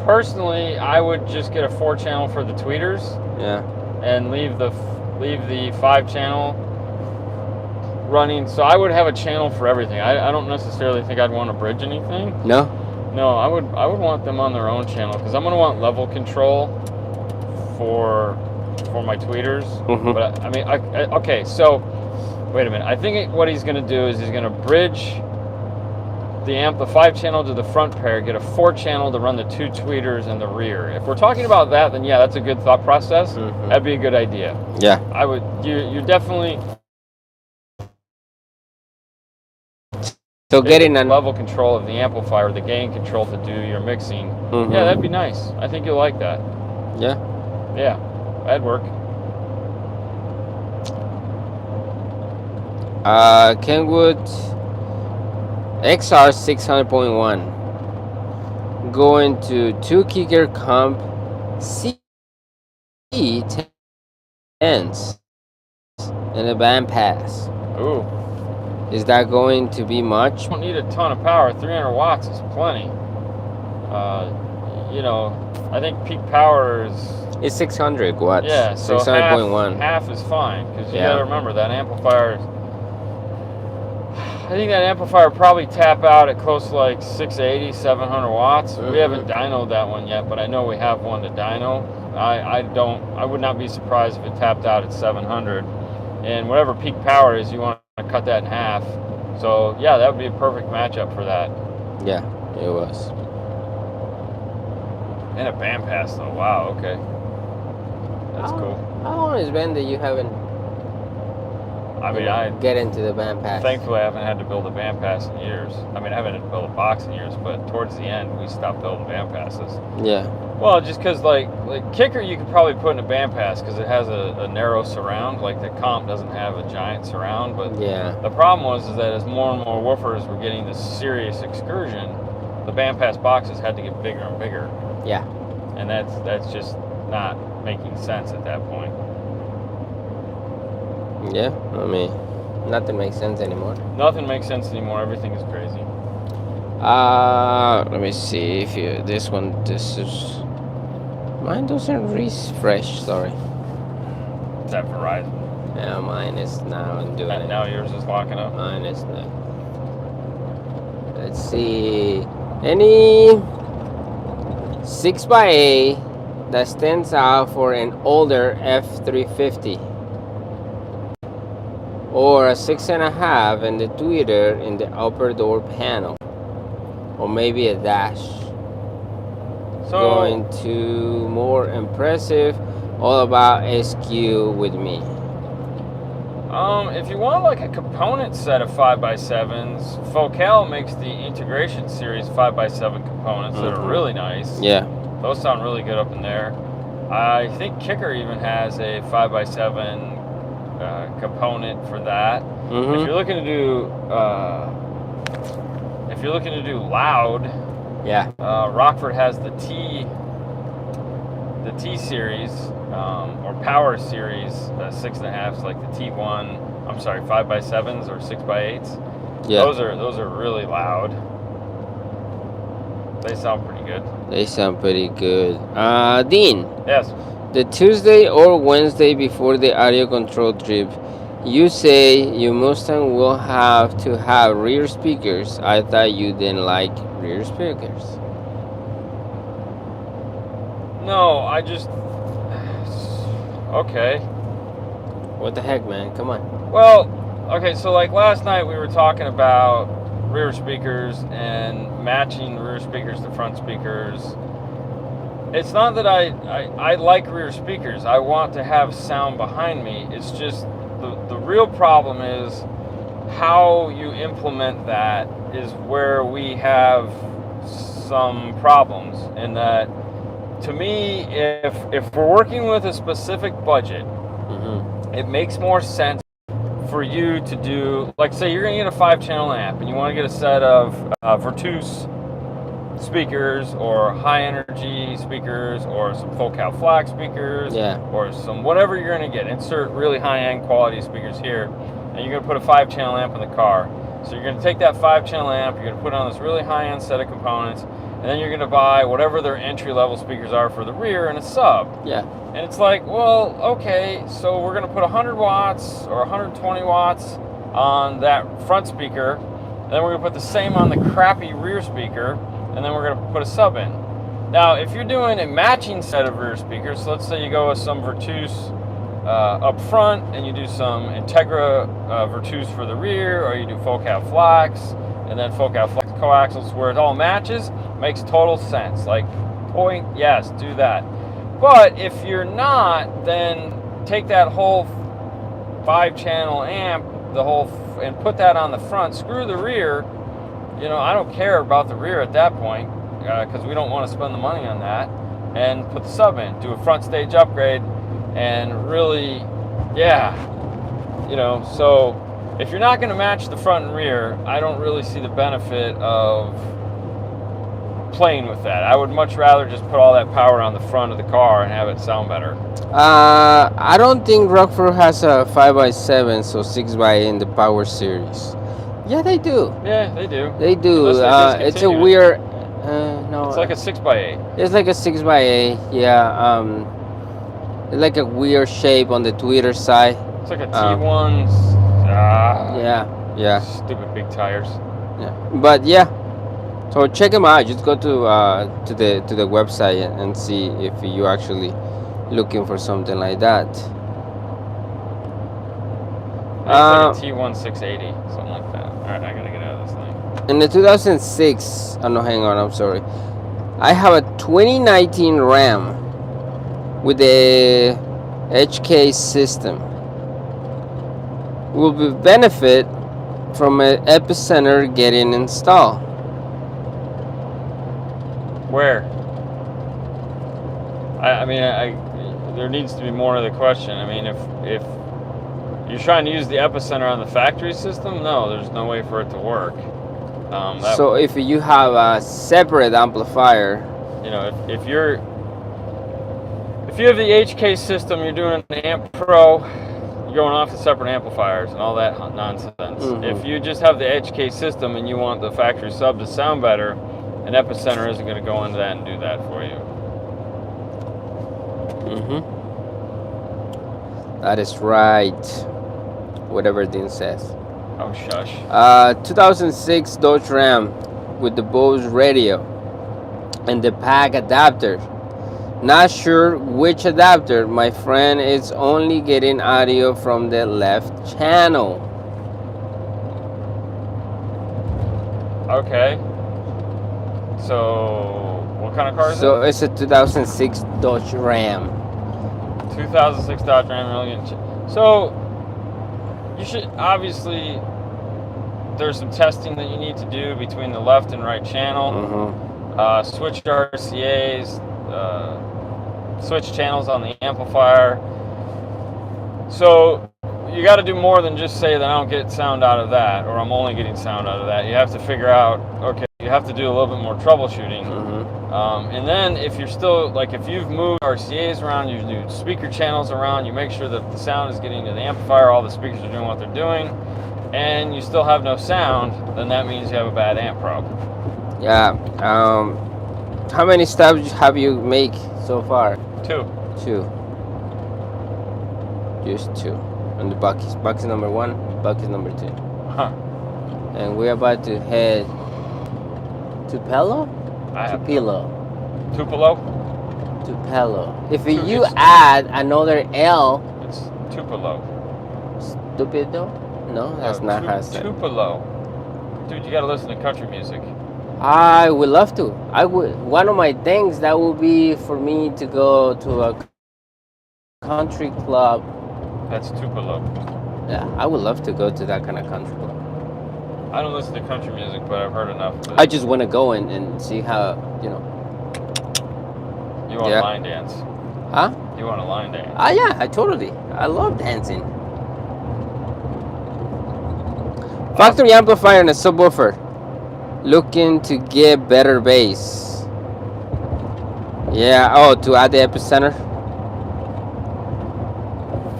Speaker 2: personally, I would just get a 4-channel for the tweeters.
Speaker 3: Yeah.
Speaker 2: And leave the 5-channel running. So I would have a channel for everything. I don't necessarily think I'd want to bridge anything.
Speaker 3: No.
Speaker 2: No, I would want them on their own channel because I'm gonna want level control for my tweeters.
Speaker 3: Mm-hmm.
Speaker 2: But I mean, okay. So wait a minute. I think what he's gonna do is he's gonna bridge the 5-channel to the front pair, get a 4-channel to run the 2 tweeters in the rear. If we're talking about that, then yeah, that's a good thought process.
Speaker 3: Mm-hmm.
Speaker 2: That'd be a good idea.
Speaker 3: Yeah.
Speaker 2: I would. You definitely.
Speaker 3: So getting a
Speaker 2: level control of the amplifier, the gain control to do your mixing.
Speaker 3: Mm-hmm.
Speaker 2: Yeah, that'd be nice. I think you'll like that.
Speaker 3: Yeah.
Speaker 2: Yeah, that'd work.
Speaker 3: Kenwood XR 600.1 going to 2 kicker comp C10s and a band pass.
Speaker 2: Ooh.
Speaker 3: Is that going to be much?
Speaker 2: Don't need a ton of power. 300 watts is plenty. You know, I think peak power is.
Speaker 3: It's 600 watts.
Speaker 2: Yeah, so
Speaker 3: 600.1.
Speaker 2: half is fine because you gotta remember that amplifier. I think that amplifier probably tap out at close to like 680, 700 watts.
Speaker 3: Mm-hmm.
Speaker 2: We haven't dynoed that one yet, but I know we have one to dyno. I would not be surprised if it tapped out at 700. And whatever peak power is, you want to cut that in half. So yeah, that would be a perfect matchup for that.
Speaker 3: Yeah, it was.
Speaker 2: And a bandpass though. Wow. Okay. That's cool.
Speaker 3: How long has it been that you haven't?
Speaker 2: I mean,
Speaker 3: get into the bandpass.
Speaker 2: Thankfully, I haven't had to build a bandpass in years. I mean, I haven't had to build a box in years, but towards the end, we stopped building bandpasses.
Speaker 3: Yeah.
Speaker 2: Well, just because like kicker, you could probably put in a bandpass because it has a narrow surround. Like the comp doesn't have a giant surround, but
Speaker 3: yeah.
Speaker 2: The problem is that as more and more woofers were getting this serious excursion, the bandpass boxes had to get bigger and bigger.
Speaker 3: Yeah.
Speaker 2: And that's just not making sense at that point.
Speaker 3: Yeah, I mean, nothing makes sense anymore.
Speaker 2: Nothing makes sense anymore. Everything is crazy.
Speaker 3: Let me see if you. This is. Mine doesn't refresh. Sorry.
Speaker 2: Is that Verizon?
Speaker 3: Yeah, mine is now doing it.
Speaker 2: Now yours is locking up.
Speaker 3: Mine is not. Let's see. Any 6xA that stands out for an older F350. Or a 6.5 and the tweeter in the upper door panel, or maybe a dash.
Speaker 2: So
Speaker 3: Going to more impressive, all about SQ with me.
Speaker 2: If you want like a component set of 5x7s, Focal makes the integration series 5x7 components that are really nice.
Speaker 3: Yeah.
Speaker 2: Those sound really good up in there. I think Kicker even has a 5x7 component for that.
Speaker 3: Mm-hmm.
Speaker 2: If you're looking to do loud,
Speaker 3: yeah,
Speaker 2: Rockford has the T series or power series 6.5s, like the T1. I'm sorry, 5x7s or 6x8s.
Speaker 3: yeah.
Speaker 2: Those are really loud. They sound pretty good.
Speaker 3: They sound pretty good. Dean.
Speaker 2: Yes.
Speaker 3: The Tuesday or Wednesday before the audio control trip, you say your Mustang will have to have rear speakers. I thought you didn't like rear speakers.
Speaker 2: No, I just... Okay.
Speaker 3: What the heck, man? Come on.
Speaker 2: Well, okay, so like last night we were talking about rear speakers and matching rear speakers to front speakers. It's not that I like rear speakers. I want to have sound behind me. It's just the real problem is how you implement that is where we have some problems. And that, to me, if we're working with a specific budget, it makes more sense for you to do, like say you're going to get a 5-channel amp and you want to get a set of Virtus speakers or high energy speakers or some Focal FLAC speakers, or some whatever you're going to get. Insert really high end quality speakers here, and you're going to put a 5-channel amp in the car. So you're going to take that 5-channel amp, you're going to put it on this really high-end set of components, and then you're going to buy whatever their entry-level speakers are for the rear and a sub.
Speaker 3: Yeah.
Speaker 2: And it's like, well, okay, so we're going to put 100 watts or 120 watts on that front speaker, and then we're going to put the same on the crappy rear speaker, and then we're going to put a sub in. Now, if you're doing a matching set of rear speakers, so let's say you go with some Virtus up front, and you do some Integra Virtus for the rear, or you do Focal Flex, and then Focal Flex coaxials, where it all matches, makes total sense. Like, point, yes, do that. But if you're not, then take that whole 5-channel amp, and put that on the front. Screw the rear. You know, I don't care about the rear at that point, because we don't want to spend the money on that. And put the sub in. Do a front stage upgrade. And really, yeah, you know, so if you're not going to match the front and rear, I don't really see the benefit of playing with that. I would much rather just put all that power on the front of the car and have it sound better.
Speaker 3: I don't think Rockford has a 5x7, so 6x8 in the Power Series. Yeah, they do.
Speaker 2: Yeah, they do.
Speaker 3: They do. It's a weird. No.
Speaker 2: It's like a 6x8.
Speaker 3: It's like a 6x8. Yeah. It's like a weird shape on the tweeter side.
Speaker 2: It's like a T1.
Speaker 3: Yeah.
Speaker 2: Stupid big tires.
Speaker 3: Yeah. But yeah. So check them out. Just go to the website and see if you're actually looking for something like that.
Speaker 2: It's like a T1 680, something like that. All right, I gotta get out of this thing.
Speaker 3: In the 2006, oh no, hang on, I'm sorry. I have a 2019 Ram with the HK system. Will be benefit from an epicenter getting installed.
Speaker 2: Where? I mean, there needs to be more to the question. I mean, if you're trying to use the epicenter on the factory system, no, there's no way for it to work.
Speaker 3: So if you have a separate amplifier,
Speaker 2: you know, if you have the HK system, you're doing an amp pro, you're going off to separate amplifiers and all that nonsense.
Speaker 3: Mm-hmm.
Speaker 2: If you just have the HK system and you want the factory sub to sound better, an epicenter isn't going to go into that and do that for you.
Speaker 3: Mm-hmm. That is right. Whatever Dean says.
Speaker 2: Oh, shush.
Speaker 3: 2006 Dodge Ram with the Bose radio and the pack adapter. Not sure which adapter. My friend is only getting audio from the left channel.
Speaker 2: Okay. So, what kind of car is it?
Speaker 3: So it's a 2006 Dodge Ram.
Speaker 2: 2006 Dodge Ram million. So, you should obviously. There's some testing that you need to do between the left and right channel.
Speaker 3: Mm-hmm.
Speaker 2: Switch RCAs. Switch channels on the amplifier. So you got to do more than just say that I don't get sound out of that, or I'm only getting sound out of that. You have to figure out, okay, you have to do a little bit more troubleshooting.
Speaker 3: Mm-hmm.
Speaker 2: And then if you're still, like if you've moved RCAs around, you do speaker channels around, you make sure that the sound is getting to the amplifier, all the speakers are doing what they're doing, and you still have no sound, then that means you have a bad amp probe.
Speaker 3: Yeah. How many stops have you make so far?
Speaker 2: 2.
Speaker 3: 2. Just 2. And the bucket. Bucket number 1, bucket number 2.
Speaker 2: Huh.
Speaker 3: And we're about to head to Pelo?
Speaker 2: Tupelo.
Speaker 3: Tupelo. If you add another L.
Speaker 2: It's Tupelo.
Speaker 3: Stupido? No, that's not how it's said.
Speaker 2: Tupelo. Dude, you gotta listen to country music.
Speaker 3: I would love to. I would. One of my things that would be for me to go to a country club.
Speaker 2: That's Tupelo.
Speaker 3: Yeah, I would love to go to that kind of country club.
Speaker 2: I don't listen to country music, but I've heard enough.
Speaker 3: I just want to go and see how, you know.
Speaker 2: You want to line dance?
Speaker 3: Huh?
Speaker 2: You want to line dance?
Speaker 3: Yeah, I love dancing. Factory amplifier and a subwoofer. Looking to get better bass. Yeah, to add the epicenter.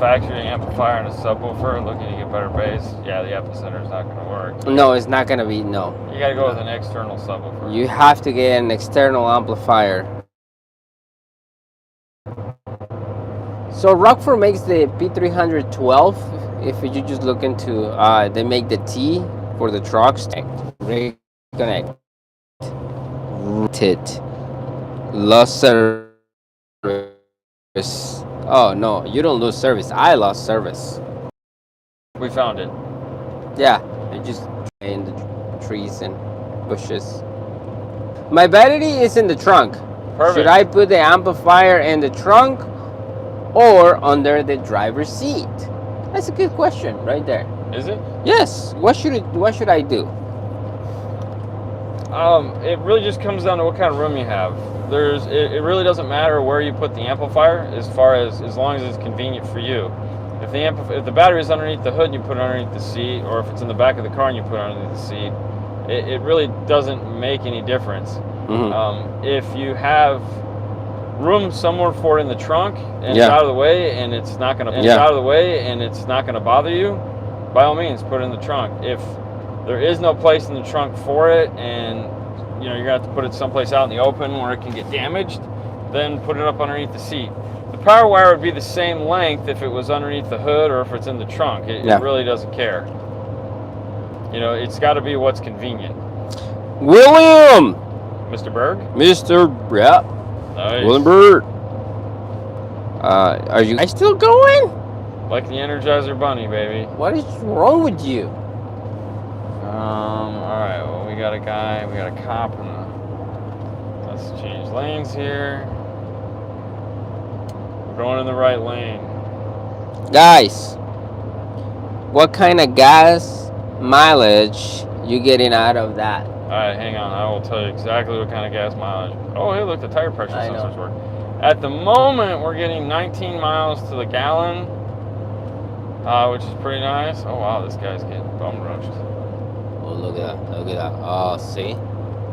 Speaker 2: factory amplifier and a subwoofer looking to get better bass, yeah, the epicenter's not going to work.
Speaker 3: No, it's not gonna be, no.
Speaker 2: You got to go with an external subwoofer.
Speaker 3: You have to get an external amplifier. So Rockford makes the P312. If you just look into, they make the T for the trucks. Reconnect. It. Lost service. Oh no, you don't lose service. I lost service.
Speaker 2: We found it.
Speaker 3: Yeah, it just in the trees and bushes. My battery is in the trunk.
Speaker 2: Perfect.
Speaker 3: Should I put the amplifier in the trunk or under the driver's seat? That's a good question right there.
Speaker 2: Is it?
Speaker 3: Yes. What should I do?
Speaker 2: It really just comes down to what kind of room you have. It really doesn't matter where you put the amplifier as long as it's convenient for you. If the battery is underneath the hood and you put it underneath the seat, or if it's in the back of the car and you put it underneath the seat, it really doesn't make any difference.
Speaker 3: Mm-hmm.
Speaker 2: If you have room somewhere for it in the trunk and it's out of the way and it's not going to bother you, by all means put it in the trunk. If there is no place in the trunk for it and you're going to have to put it someplace out in the open where it can get damaged, then put it up underneath the seat. The power wire would be the same length if it was underneath the hood or if it's in the trunk. It really doesn't care. It's got to be what's convenient.
Speaker 3: William!
Speaker 2: Mr. Berg?
Speaker 3: Yeah.
Speaker 2: Nice.
Speaker 3: William Berg. Are you guys still going?
Speaker 2: Like the Energizer Bunny, baby.
Speaker 3: What is wrong with you?
Speaker 2: Alright, well, we got a cop let's change lanes here. We're going in the right lane.
Speaker 3: Guys, what kind of gas mileage you getting out of that?
Speaker 2: Alright, hang on. I will tell you exactly what kind of gas mileage. Oh, hey, look, the tire pressure sensors work. At the moment, we're getting 19 miles to the gallon, which is pretty nice. Oh, wow, this guy's getting bum rushed.
Speaker 3: Oh, look at that. Oh, see?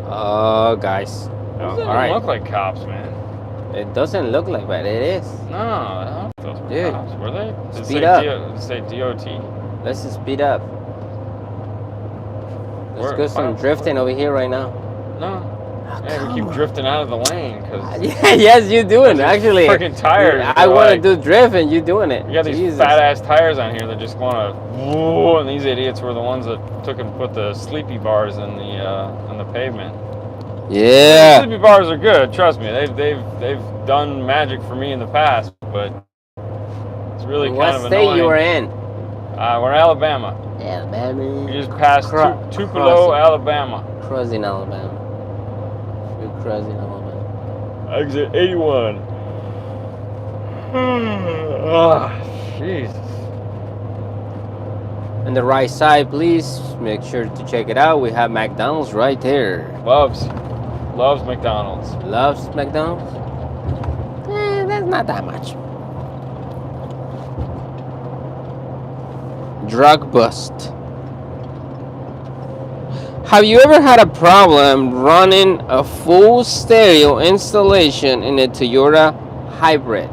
Speaker 3: Oh, guys.
Speaker 2: Doesn't look like cops, man.
Speaker 3: It doesn't look like that. It is.
Speaker 2: No, those were
Speaker 3: Dude,
Speaker 2: cops, were they?
Speaker 3: speed up.
Speaker 2: Did it say DOT?
Speaker 3: Let's just speed up. Let's go some drifting over here right now.
Speaker 2: No. Man, we keep drifting out of the lane because
Speaker 3: yes, you're doing it. Actually,
Speaker 2: freaking tires.
Speaker 3: I want to do drift and you're doing it.
Speaker 2: You got these fat ass tires on here that just want to. Whoa, and these idiots were the ones that took and put the sleepy bars in the pavement.
Speaker 3: Yeah.
Speaker 2: The sleepy bars are good. Trust me, they've done magic for me in the past, but it's really kind of annoying.
Speaker 3: What state you were in?
Speaker 2: We're in Alabama.
Speaker 3: Alabama.
Speaker 2: We just passed Tupelo, Alabama.
Speaker 3: Crossing Alabama. You're crossing Alabama.
Speaker 2: Exit 81. Oh, Jesus.
Speaker 3: On the right side, please make sure to check it out. We have McDonald's right there.
Speaker 2: Loves McDonald's.
Speaker 3: Loves McDonald's? That's not that much. Drug bust. Have you ever had a problem running a full stereo installation in a Toyota hybrid?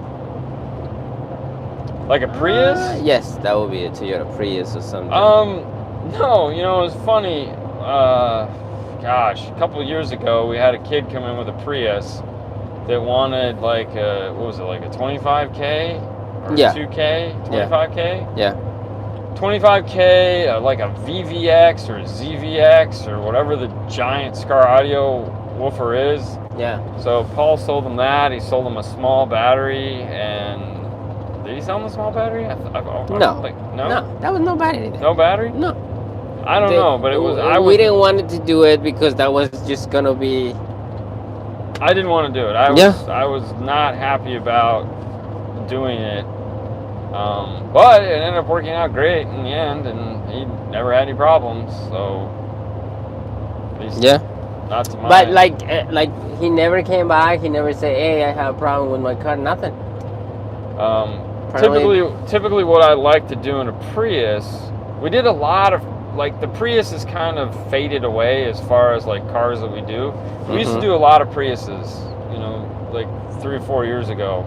Speaker 2: Like a Prius?
Speaker 3: Yes, that would be a Toyota Prius or something.
Speaker 2: No, it's funny. Gosh, a couple of years ago, we had a kid come in with a Prius that wanted like a 25K or 2K, 25K?
Speaker 3: Yeah.
Speaker 2: 25K, like a VVX or ZVX or whatever the giant Scar Audio woofer is.
Speaker 3: Yeah.
Speaker 2: So Paul sold him that. He sold him a small battery, and did he sell him a small battery?
Speaker 3: No.
Speaker 2: No,
Speaker 3: that was no battery.
Speaker 2: No battery?
Speaker 3: No.
Speaker 2: I don't know, but it was.
Speaker 3: We didn't want to do it because that was just gonna be.
Speaker 2: I didn't want to do it. I was not happy about doing it. But it ended up working out great in the end, and he never had any problems. So, at least not to my.
Speaker 3: But like he never came back. He never said, "Hey, I have a problem with my car." Nothing.
Speaker 2: Typically, what I like to do in a Prius, we did a lot of the Prius is kind of faded away as far as like cars that we do. We used to do a lot of Priuses, like 3 or 4 years ago.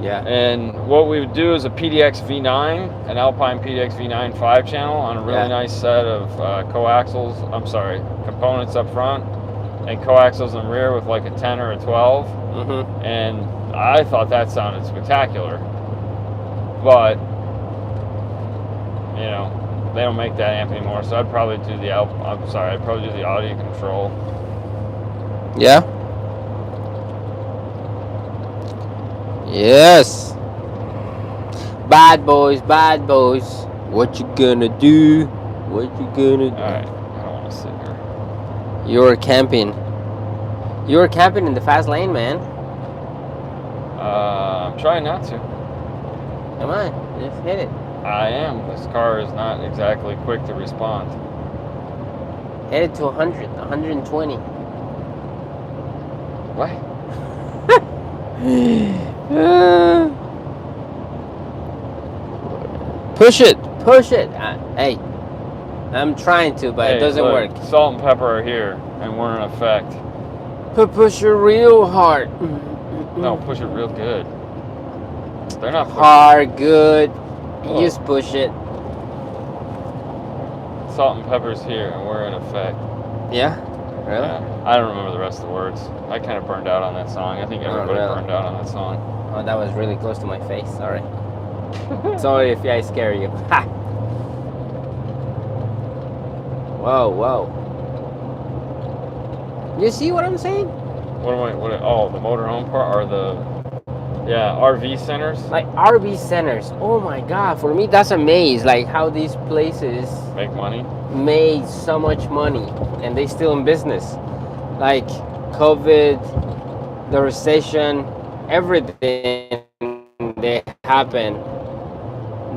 Speaker 3: Yeah.
Speaker 2: And what we would do is a PDX V9, an Alpine PDX V9 5-channel on a really nice set of components up front, and coaxials in the rear with like a 10 or a 12.
Speaker 3: Mm-hmm.
Speaker 2: And I thought that sounded spectacular. But, you know, they don't make that amp anymore, so I'd probably do the audio control.
Speaker 3: Yeah. Yes. Bad boys. What you gonna do?
Speaker 2: Alright, I don't want to sit here.
Speaker 3: You're camping in the fast lane, man.
Speaker 2: I'm trying not to.
Speaker 3: Come on, just hit it.
Speaker 2: I am. This car is not exactly quick to respond.
Speaker 3: Hit it to 100, 120.
Speaker 2: What?
Speaker 3: Push it. Hey, I'm trying to, but it doesn't work.
Speaker 2: Salt and pepper are here, and we're in effect.
Speaker 3: Push it real hard.
Speaker 2: No, push it real good. They're not
Speaker 3: hard, good. You just push it.
Speaker 2: Salt and pepper's here, and we're in effect.
Speaker 3: Yeah? Really?
Speaker 2: Yeah. I don't remember the rest of the words. I kind of burned out on that song. I think everybody burned out on that song.
Speaker 3: Oh, that was really close to my face. Sorry. Sorry if I scare you. Ha! Whoa. You see what I'm saying?
Speaker 2: Oh, the motorhome part, or the RV centers?
Speaker 3: Like RV centers. Oh my God, for me that's a maze. Like how these places
Speaker 2: make money?
Speaker 3: Made so much money and they still in business. Like COVID, the recession, everything that happened,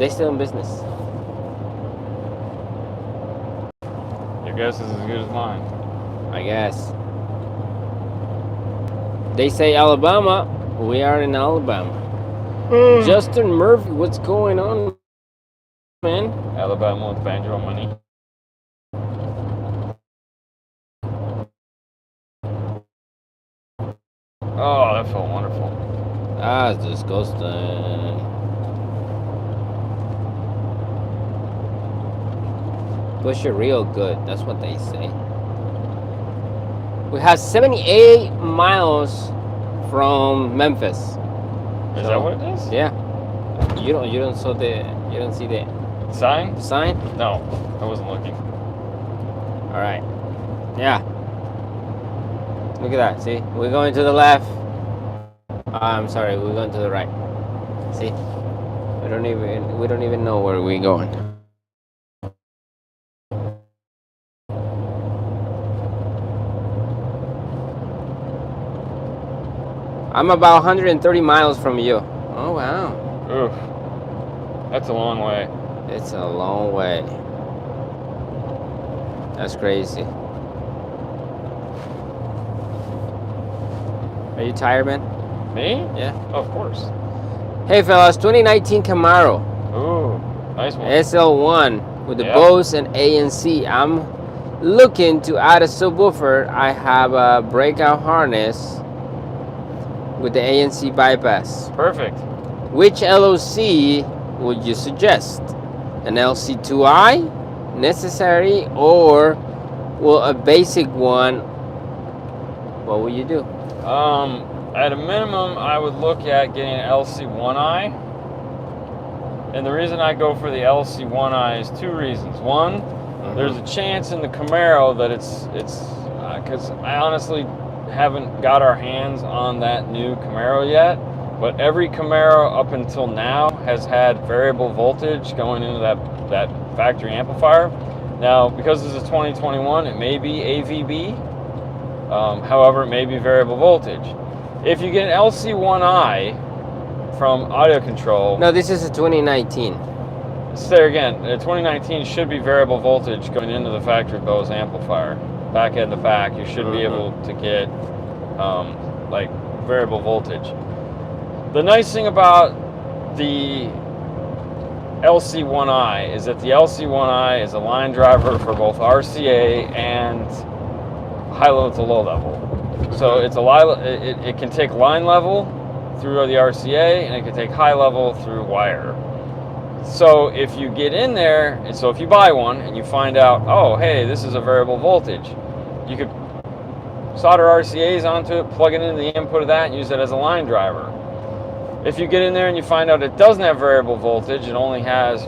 Speaker 3: they still in business.
Speaker 2: Your guess is as good as mine.
Speaker 3: I guess. They say Alabama, we are in Alabama. Justin Murphy, what's going on, man?
Speaker 2: Alabama with banjo money. Oh, that felt wonderful.
Speaker 3: That's disgusting. Push it real good, that's what they say. We have 78 miles from Memphis.
Speaker 2: Is that what it is?
Speaker 3: Yeah. You don't see the
Speaker 2: sign?
Speaker 3: The sign?
Speaker 2: No, I wasn't looking.
Speaker 3: All right. Yeah. Look at that. See, we're going to the left. I'm sorry, we're going to the right. See, we don't even know where we're going. I'm about 130 miles from you. Oh wow.
Speaker 2: Oof. That's a long way.
Speaker 3: It's a long way. That's crazy. Are you tired, man?
Speaker 2: Me?
Speaker 3: Yeah.
Speaker 2: Oh, of course.
Speaker 3: Hey, fellas, 2019 Camaro.
Speaker 2: Ooh, nice one.
Speaker 3: SL1 with the Bose and ANC. I'm looking to add a subwoofer. I have a breakout harness with the ANC bypass.
Speaker 2: Perfect.
Speaker 3: Which LOC would you suggest? An LC2i necessary, or will a basic one? What will you do?
Speaker 2: At a minimum, I would look at getting an LC1i. And the reason I go for the LC1i is two reasons. One, there's a chance in the Camaro that it's because I honestly haven't got our hands on that new Camaro yet, but every Camaro up until now has had variable voltage going into that factory amplifier. Now, because this is 2021, it may be AVB. However, it may be variable voltage. If you get an LC1i from audio control...
Speaker 3: No, this is a 2019.
Speaker 2: There again, 2019 should be variable voltage going into the factory Bose amplifier. Back at the back, you should be able to get like variable voltage. The nice thing about the LC1i is that the LC1i is a line driver for both RCA and high level to low level. So it's it can take line level through the RCA, and it can take high level through wire. So if you get in there, and so if you buy one and you find out, oh, hey, this is a variable voltage, you could solder RCAs onto it, plug it into the input of that, and use it as a line driver. If you get in there and you find out it doesn't have variable voltage, it only has,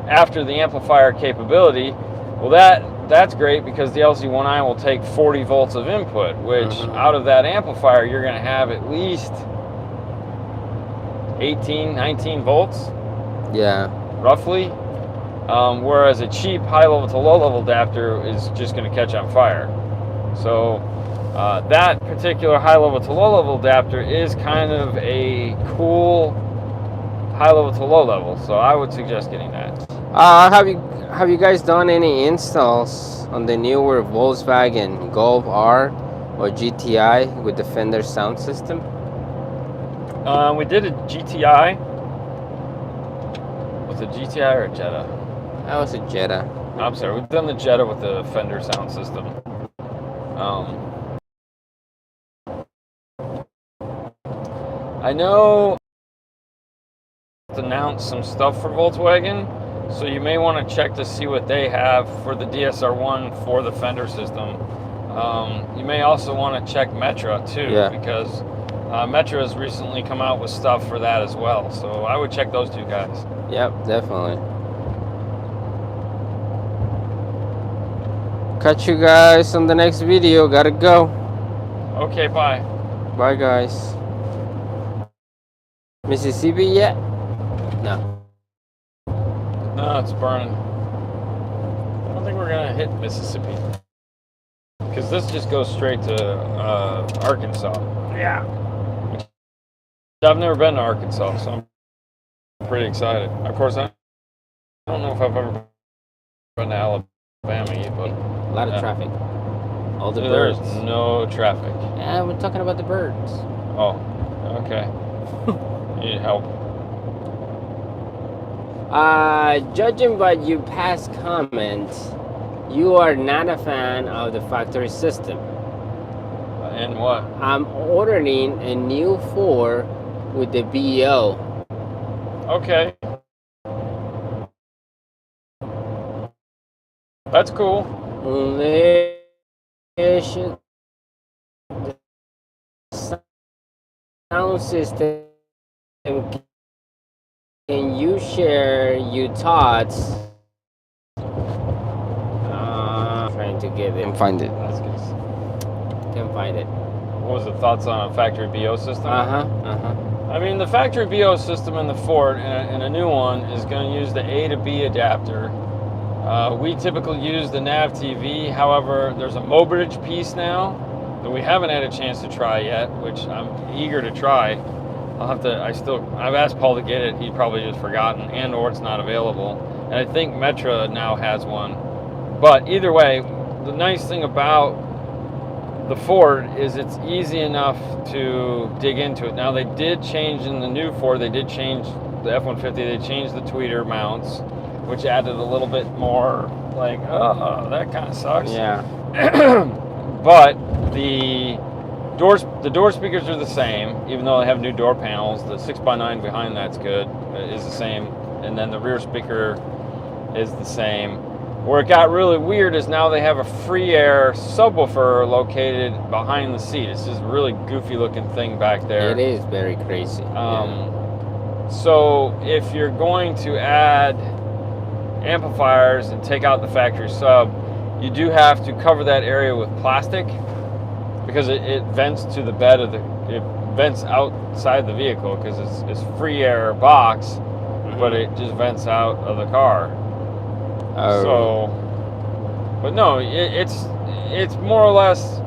Speaker 2: after the amplifier capability, well, that's great, because the LC1I will take 40 volts of input, which out of that amplifier, you're going to have at least 18, 19 volts.
Speaker 3: Yeah.
Speaker 2: Roughly. Whereas a cheap high-level to low-level adapter is just going to catch on fire. So that particular high-level to low-level adapter is kind of a cool high-level to low-level. So I would suggest getting that.
Speaker 3: Have you guys done any installs on the newer Volkswagen Golf R or GTI with the Fender sound system?
Speaker 2: We did a GTI. Was it GTI or a Jetta?
Speaker 3: That was a Jetta.
Speaker 2: I'm sorry, we've done the Jetta with the Fender sound system. I know announced some stuff for Volkswagen, so you may want to check to see what they have for the DSR1 for the Fender system. You may also want to check Metra too, because Metra has recently come out with stuff for that as well. So I would check those two guys.
Speaker 3: Yep, definitely. Catch you guys on the next video. Gotta go.
Speaker 2: Okay, bye.
Speaker 3: Bye, guys. Mississippi yet? No.
Speaker 2: No, it's burning. I don't think we're gonna hit Mississippi, because this just goes straight to Arkansas. Yeah. I've never been to Arkansas, so I'm pretty excited. Of course, I don't know if I've ever been to Alabama yet, but
Speaker 3: a lot of traffic. All the
Speaker 2: there's
Speaker 3: birds.
Speaker 2: no traffic.
Speaker 3: Yeah, we're talking about the birds.
Speaker 2: Oh, okay. You need help.
Speaker 3: Judging by your past comments, you are not a fan of the factory system.
Speaker 2: And what?
Speaker 3: I'm ordering a new 4 with the BO.
Speaker 2: Okay. That's cool.
Speaker 3: Sound system. Can you share your thoughts? Trying to get it. Can find it.
Speaker 2: That's good.
Speaker 3: Can find it.
Speaker 2: What was the thoughts on a factory BO system? I mean, the factory BO system in the Ford and a new one is going to use the A to B adapter. We typically use the nav TV. However, there's a Mobridge piece now that we haven't had a chance to try yet, which I'm eager to try. I've asked Paul to get it. He's probably just forgotten, and or it's not available. And I think Metra now has one. But either way, the nice thing about the Ford is it's easy enough to dig into it. Now, they did change in the new Ford, they did change the F-150, they changed the tweeter mounts, which added a little bit more, like, oh, that kind of sucks.
Speaker 3: Yeah.
Speaker 2: But the door speakers are the same, even though they have new door panels. The 6x9 behind that's good, is the same. And then the rear speaker is the same. Where it got really weird is now they have a free air subwoofer located behind the seat. It's just a really goofy looking thing back there.
Speaker 3: It is very crazy.
Speaker 2: So if you're going to add amplifiers and take out the factory sub, you do have to cover that area with plastic, because it vents to the bed of it vents outside the vehicle, because it's free air box, but it just vents out of the car. So, but no, it's more or less,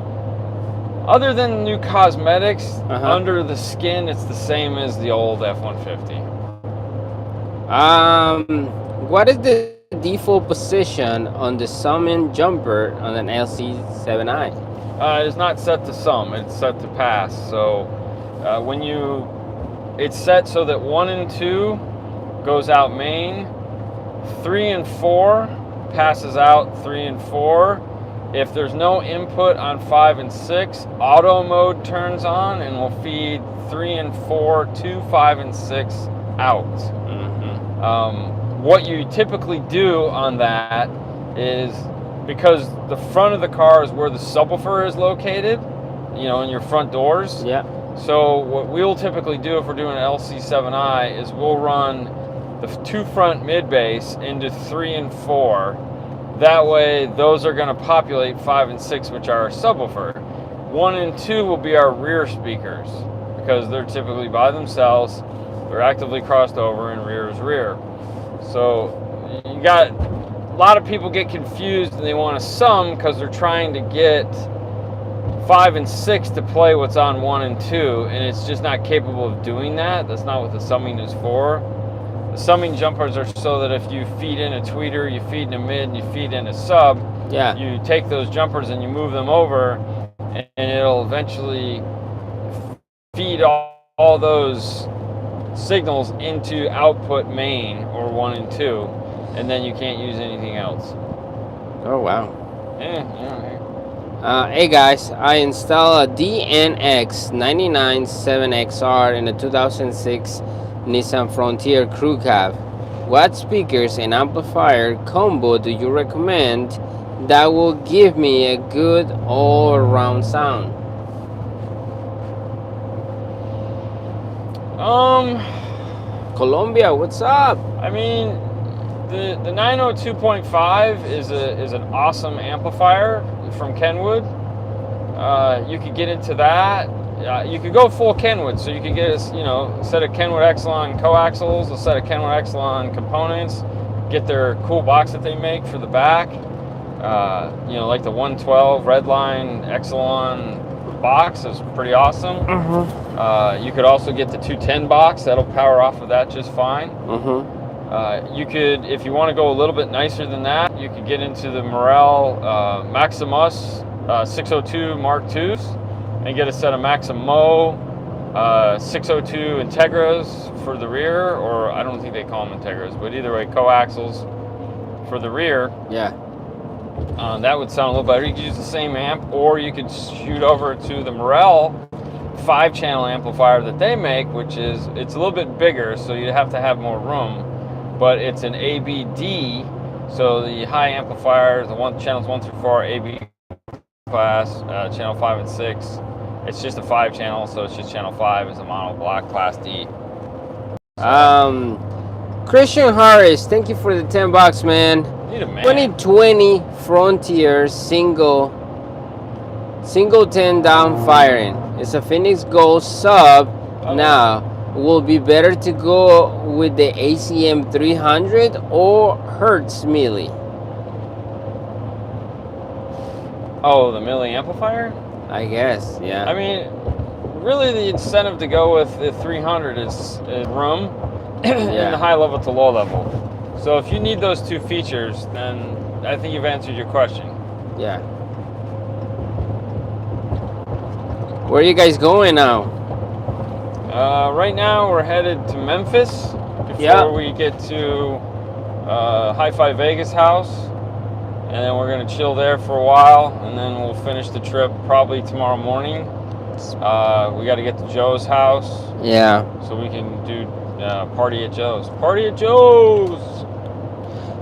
Speaker 2: other than new cosmetics, under the skin, it's the same as the old F-150.
Speaker 3: What is the default position on the summon jumper on an LC7i?
Speaker 2: It's not set to sum, it's set to pass. So it's set so that 1 and 2 goes out main, 3 and 4 passes out 3 and 4, If there's no input on 5 and 6, auto mode turns on and will feed 3 and 4 to 5 and 6 out. What you typically do on that is, because the front of the car is where the subwoofer is located, in your front doors.
Speaker 3: Yeah.
Speaker 2: So what we'll typically do if we're doing an LC7i is we'll run the 2 front mid bass into 3 and 4. That way, those are going to populate 5 and 6, which are our subwoofer. 1 and 2 will be our rear speakers, because they're typically by themselves. They're actively crossed over, and rear is rear. So you got a lot of people get confused, and they want to sum because they're trying to get 5 and 6 to play what's on 1 and 2, and it's just not capable of doing that. That's not what the summing is for. The summing jumpers are so that if you feed in a tweeter, you feed in a mid, and you feed in a sub, you take those jumpers and you move them over, and it'll eventually feed all those signals into output main, or 1 and 2, and then you can't use anything else.
Speaker 3: Oh, wow.
Speaker 2: Yeah.
Speaker 3: Hey guys, I installed a DNX 997XR in a 2006 Nissan Frontier Crew Cab. What speakers and amplifier combo do you recommend that will give me a good all-around sound? Colombia, what's up?
Speaker 2: I mean, the 902.5 is an awesome amplifier from Kenwood. You could get into that. You could go full Kenwood, so you could get a set of Kenwood Exelon coaxials, a set of Kenwood Exelon components, get their cool box that they make for the back. Like the 112 Redline Exelon box is pretty awesome. You could also get the 210 box. That'll power off of that just fine. You could, if you want to go a little bit nicer than that, you could get into the Morel Maximus 602 Mark IIs and get a set of Maximo 602 Integras for the rear, or I don't think they call them Integras, but either way, coaxials for the rear.
Speaker 3: Yeah.
Speaker 2: That would sound a little better. You could use the same amp, or you could shoot over to the Morel 5-channel amplifier that they make, it's a little bit bigger, so you have to have more room, but it's an ABD, so the high amplifier, channels 1 through 4 AB class, channel 5 and 6. It's just a 5-channel, so it's just channel 5 is a mono block class D.
Speaker 3: Christian Harris, thank you for the $10, man.
Speaker 2: Need a man.
Speaker 3: 2020 Frontier single 10 down firing. It's a Phoenix Gold sub. Now, will be better to go with the ACM 300 or Hertz Mealy?
Speaker 2: Oh, the Mealy amplifier?
Speaker 3: I guess, yeah.
Speaker 2: I mean, really the incentive to go with the 300 is room in the high level to low level. So if you need those two features, then I think you've answered your question.
Speaker 3: Yeah. Where are you guys going now?
Speaker 2: Right now we're headed to Memphis before we get to Hi-Fi Vegas house, and then we're gonna chill there for a while, and then we'll finish the trip probably tomorrow morning. We got to get to Joe's house.
Speaker 3: Yeah.
Speaker 2: So we can do party at Joe's. Party at Joe's.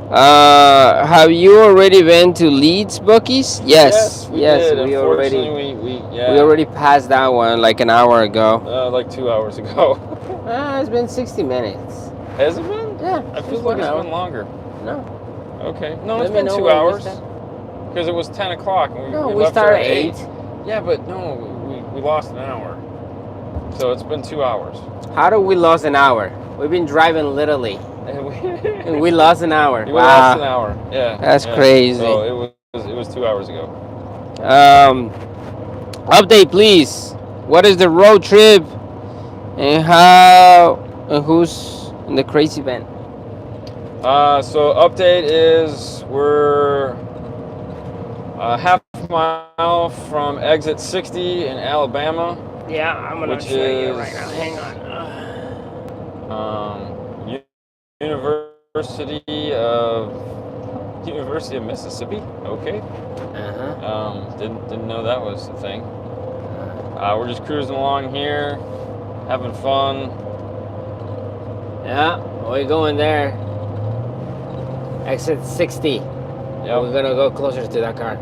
Speaker 3: Have you already been to Leeds Buc-ee's? Yes,
Speaker 2: we did.
Speaker 3: we already.
Speaker 2: We
Speaker 3: We already passed that one like an hour ago.
Speaker 2: like 2 hours ago.
Speaker 3: It's been 60 minutes.
Speaker 2: Has it been?
Speaker 3: Yeah.
Speaker 2: I feel like it's been longer.
Speaker 3: No.
Speaker 2: Okay. No,
Speaker 3: Let
Speaker 2: it's
Speaker 3: me
Speaker 2: been
Speaker 3: know
Speaker 2: 2
Speaker 3: when we
Speaker 2: hours.
Speaker 3: start.
Speaker 2: Because it was 10 o'clock. And
Speaker 3: No, we
Speaker 2: left
Speaker 3: started
Speaker 2: at
Speaker 3: at 8.
Speaker 2: Yeah, but no, we lost an hour. So it's been 2 hours.
Speaker 3: How do we lose an hour? We've been driving literally. And we lost an hour.
Speaker 2: We lost an hour. Yeah.
Speaker 3: That's crazy.
Speaker 2: So it was 2 hours ago.
Speaker 3: Update, please. What is the road trip, and how, and who's in the crazy van?
Speaker 2: So update is we're a half mile from exit 60 in Alabama.
Speaker 3: Yeah, I'm gonna
Speaker 2: Which
Speaker 3: show you
Speaker 2: is-
Speaker 3: right now. Hang on.
Speaker 2: University of University of Mississippi. Okay. Didn't know that was a thing. We're just cruising along here, having fun.
Speaker 3: Yeah, we're going there. Exit 60.
Speaker 2: Yep.
Speaker 3: We're gonna go closer to that car.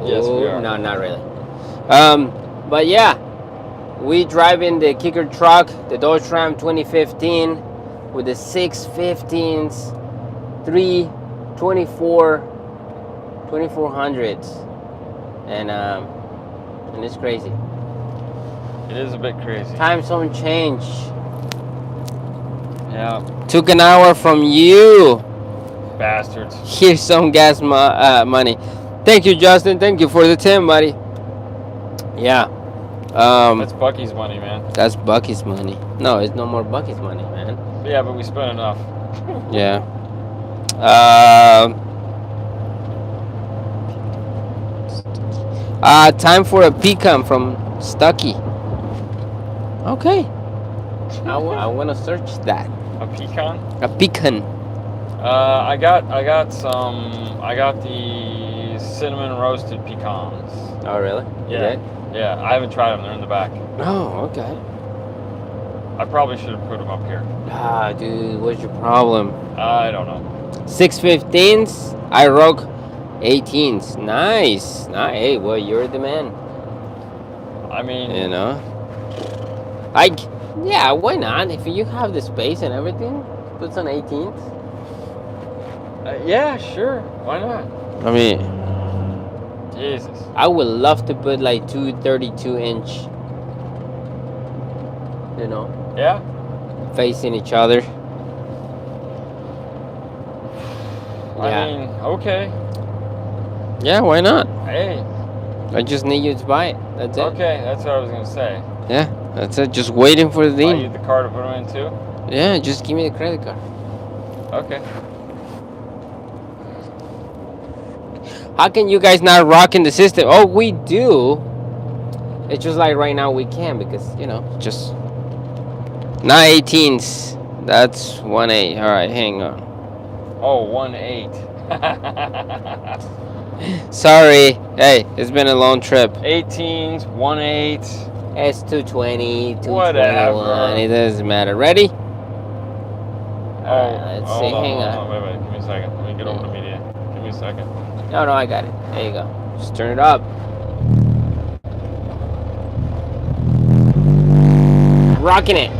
Speaker 2: Yes, we are.
Speaker 3: No, not really. But yeah, we drive in the kicker truck, the Dodge Ram 2015, with the 615s, 2400s, and it's crazy.
Speaker 2: It is a bit crazy.
Speaker 3: Time zone change.
Speaker 2: Yeah.
Speaker 3: Took an hour from you.
Speaker 2: Bastards.
Speaker 3: Here's some gas money. Thank you, Justin. Thank you for the 10, buddy. Yeah.
Speaker 2: That's Bucky's money, man.
Speaker 3: That's Bucky's money. No, it's no more Bucky's money, man.
Speaker 2: Yeah, but we spent enough.
Speaker 3: Yeah. Time for a pecan from Stucky. Okay. I want to search that.
Speaker 2: A pecan?
Speaker 3: A pecan.
Speaker 2: I got the cinnamon roasted pecans.
Speaker 3: Oh, really?
Speaker 2: Yeah. Yeah, I haven't tried them. They're in the back.
Speaker 3: Oh, okay.
Speaker 2: I probably should have put them up here.
Speaker 3: Dude, what's your problem?
Speaker 2: I don't know.
Speaker 3: 615s, iRock 18s. Nice. Hey, well, you're the man.
Speaker 2: I mean,
Speaker 3: You know? Yeah, why not? If you have the space and everything, put some 18s.
Speaker 2: Yeah, sure. Why not?
Speaker 3: I mean,
Speaker 2: Jesus.
Speaker 3: I would love to put like two 32-inch, you know,
Speaker 2: Yeah?
Speaker 3: facing each other.
Speaker 2: I mean, okay.
Speaker 3: Yeah, why not?
Speaker 2: Hey.
Speaker 3: I just need you to buy it. That's it.
Speaker 2: Okay, that's what I was going to say.
Speaker 3: Yeah, that's it. Just waiting for the
Speaker 2: Buy
Speaker 3: deal.
Speaker 2: you the car to put them in too?
Speaker 3: Yeah, just give me the credit card.
Speaker 2: Okay.
Speaker 3: How can you guys not rock in the system? Oh, we do. It's just like right now we can because, you know, just not 18s. That's 1.8. All right, hang on.
Speaker 2: Oh, 1.8.
Speaker 3: Sorry. Hey, it's been a long trip.
Speaker 2: 18s, 1.8.
Speaker 3: It's 220, 221.
Speaker 2: Whatever.
Speaker 3: It doesn't matter. Ready?
Speaker 2: Oh,
Speaker 3: let's
Speaker 2: hold
Speaker 3: see. Hang on.
Speaker 2: Wait. Give me a second. Let me get over to media. Give me a second.
Speaker 3: No, I got it. There you go. Just turn it up. Rocking it.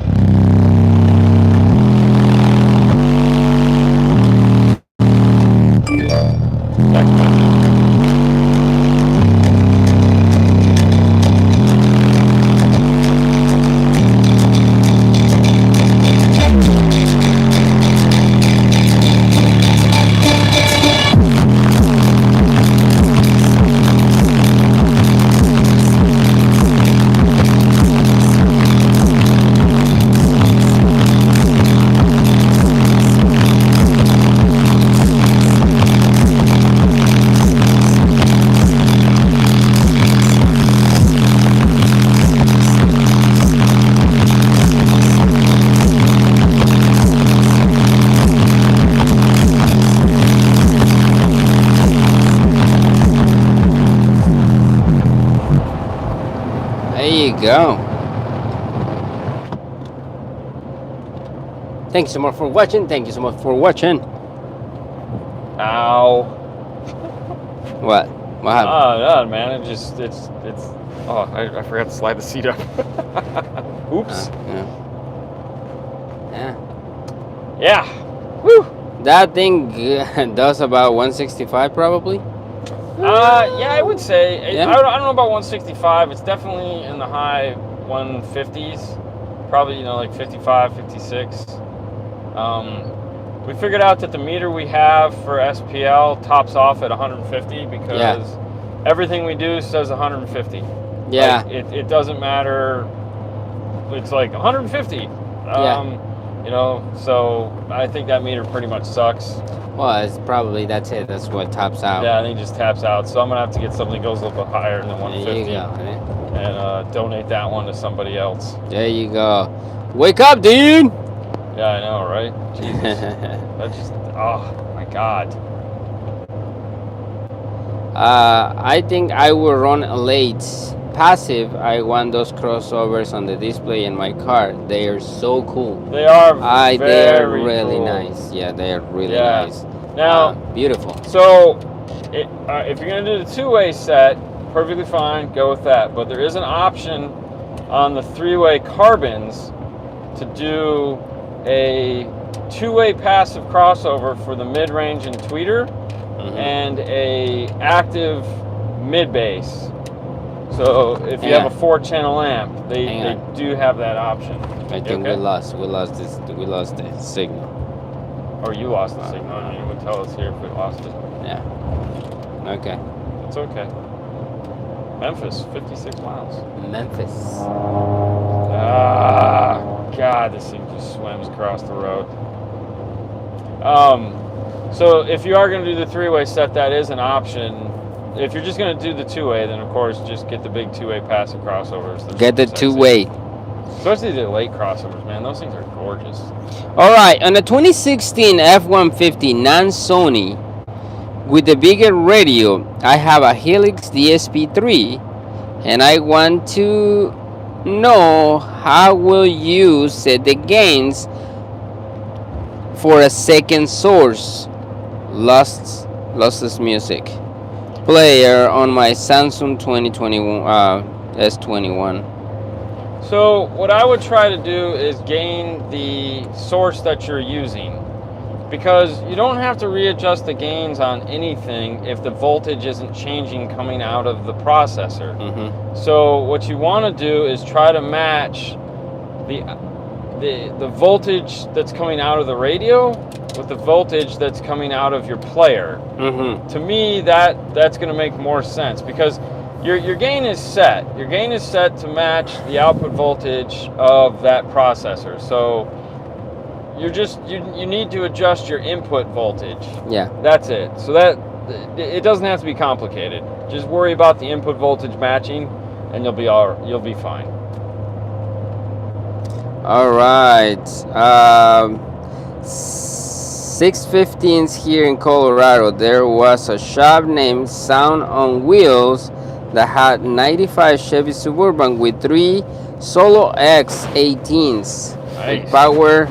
Speaker 3: Go. Thank you so much for watching. Thank you so much for watching.
Speaker 2: Ow.
Speaker 3: What? What happened?
Speaker 2: Oh, no, man. It's. Oh, I forgot to slide the seat up. Oops. Yeah. Woo.
Speaker 3: That thing does about 165 probably.
Speaker 2: Yeah, I would say.
Speaker 3: Yeah.
Speaker 2: I don't know about 165. It's definitely in the high 150s. Probably, like 55, 56. We figured out that the meter we have for SPL tops off at 150 because everything we do says 150.
Speaker 3: Yeah.
Speaker 2: Like, it doesn't matter. It's like 150. So I think that meter pretty much sucks.
Speaker 3: Well, it's probably, that's it. That's what tops out.
Speaker 2: Yeah, I think it just taps out. So I'm going to have to get something that goes a little bit higher than 150.
Speaker 3: There you go, man.
Speaker 2: And donate that one to somebody else.
Speaker 3: There you go. Wake up, dude!
Speaker 2: Yeah, I know, right? Jesus. That just, oh, my God.
Speaker 3: I think I will run a late passive. I want those crossovers on the display in my car. They are so cool.
Speaker 2: They are
Speaker 3: they are
Speaker 2: very
Speaker 3: really
Speaker 2: cool.
Speaker 3: nice. Yeah, they are really
Speaker 2: Yeah.
Speaker 3: nice.
Speaker 2: Now,
Speaker 3: beautiful.
Speaker 2: So, if you're going to do the two-way set, perfectly fine, go with that. But there is an option on the three-way carbons to do a two-way passive crossover for the mid-range and tweeter, and a active mid-bass. So if you have a 4-channel amp, they do have that option.
Speaker 3: I think we lost the signal.
Speaker 2: Or you lost the signal. I mean, you would tell us here if we lost it.
Speaker 3: Yeah. Okay.
Speaker 2: It's okay. Memphis, 56 miles.
Speaker 3: Memphis.
Speaker 2: Ah, God, this thing just swims across the road. So if you are going to do the three-way set, that is an option. If you're just going to do the two-way, then of course just get the big two-way passive crossovers.
Speaker 3: Get the two-way.
Speaker 2: Especially the late crossovers, man. Those things are gorgeous.
Speaker 3: All right, on the 2016 F-150 non-Sony with the bigger radio, I have a Helix DSP-3, and I want to know how will you set the gains for a second source, lossless music player on my Samsung 2021 S21.
Speaker 2: So what I would try to do is gain the source that you're using, because you don't have to readjust the gains on anything if the voltage isn't changing coming out of the processor. So what you want to do is try to match the voltage that's coming out of the radio with the voltage that's coming out of your player. To me, that's going to make more sense, because your gain is set. Your gain is set to match the output voltage of that processor. So you need to adjust your input voltage.
Speaker 3: Yeah.
Speaker 2: That's it. So that it doesn't have to be complicated. Just worry about the input voltage matching, and you'll be fine.
Speaker 3: All right. 615s here in Colorado. There was a shop named Sound on Wheels that had 95 Chevy Suburban with 3 Solo X18s.
Speaker 2: Nice.
Speaker 3: With power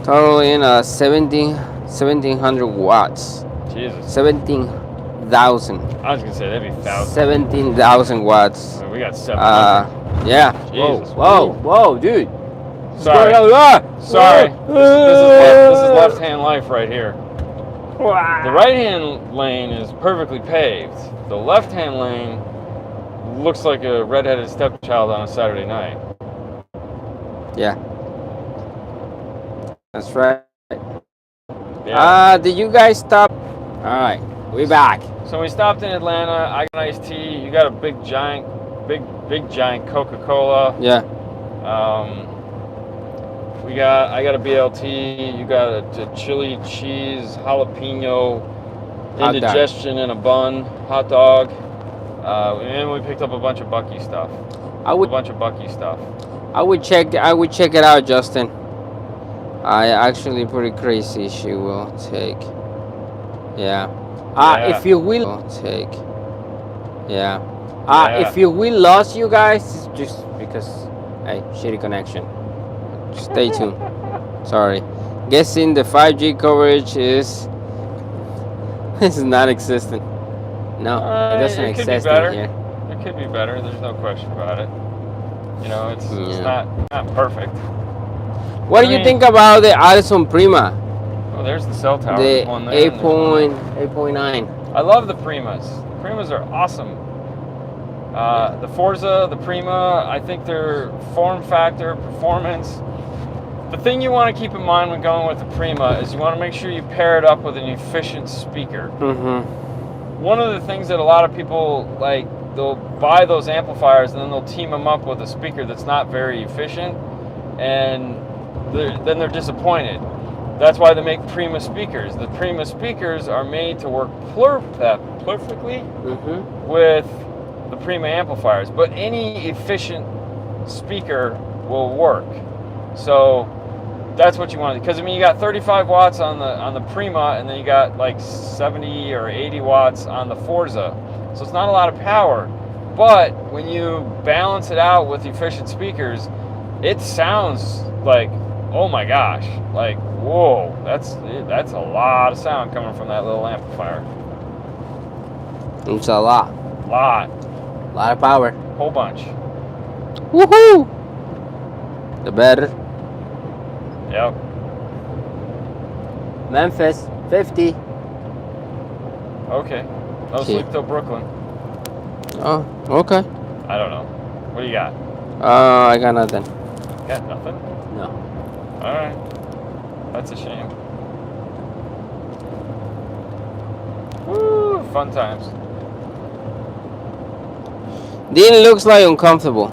Speaker 3: totaling 1700 watts.
Speaker 2: Jesus.
Speaker 3: 17,000.
Speaker 2: I was gonna say that'd be 1,000.
Speaker 3: 17,000 watts.
Speaker 2: I mean, we got 700.
Speaker 3: Yeah.
Speaker 2: Jesus.
Speaker 3: Whoa, dude.
Speaker 2: Sorry. Sorry. This is left-hand life right here. The right-hand lane is perfectly paved. The left-hand lane looks like a redheaded stepchild on a Saturday night.
Speaker 3: Yeah. That's right.
Speaker 2: Yeah.
Speaker 3: Did you guys stop? All right, we back.
Speaker 2: So we stopped in Atlanta. I got iced tea. You got a big giant Coca-Cola.
Speaker 3: Yeah.
Speaker 2: I got a BLT. You got a chili cheese jalapeno indigestion in a bun hot dog. And we picked up a bunch of Bucky stuff. I would check
Speaker 3: it out, Justin. I actually pretty crazy. She will take. Yeah. If you will take. Yeah. If you will lost you guys, it's just because shitty connection. Stay tuned. Sorry. Guessing the 5G coverage is non-existent. No, it doesn't exist in here.
Speaker 2: It could be better. There's no question about it. You know, it's not perfect.
Speaker 3: What do you think about the Addison Prima?
Speaker 2: Oh, there's the cell tower.
Speaker 3: The 8.9.
Speaker 2: I love the Primas. The Primas are awesome. The Forza, the Prima, I think their form factor, performance. The thing you want to keep in mind when going with the Prima is you want to make sure you pair it up with an efficient speaker. One of the things that a lot of people like, they'll buy those amplifiers and then they'll team them up with a speaker that's not very efficient, and then they're disappointed. That's why they make Prima speakers. The Prima speakers are made to work perfectly with the Prima amplifiers, but any efficient speaker will work. So that's what you want, because I mean, you got 35 watts on the Prima, and then you got like 70 or 80 watts on the Forza. so it's not a lot of power. But when you balance it out with efficient speakers, it sounds like, oh my gosh, like, whoa, that's a lot of sound coming from that little amplifier.
Speaker 3: It's a lot.
Speaker 2: Lot
Speaker 3: of power.
Speaker 2: Whole bunch.
Speaker 3: Woohoo! The better.
Speaker 2: Yep.
Speaker 3: Memphis, 50.
Speaker 2: Okay. No sleep till Brooklyn.
Speaker 3: Oh, okay.
Speaker 2: I don't know. What do you got?
Speaker 3: I got nothing.
Speaker 2: Got nothing?
Speaker 3: No.
Speaker 2: Alright. That's a shame. Woo! Fun times.
Speaker 3: Dean looks like uncomfortable.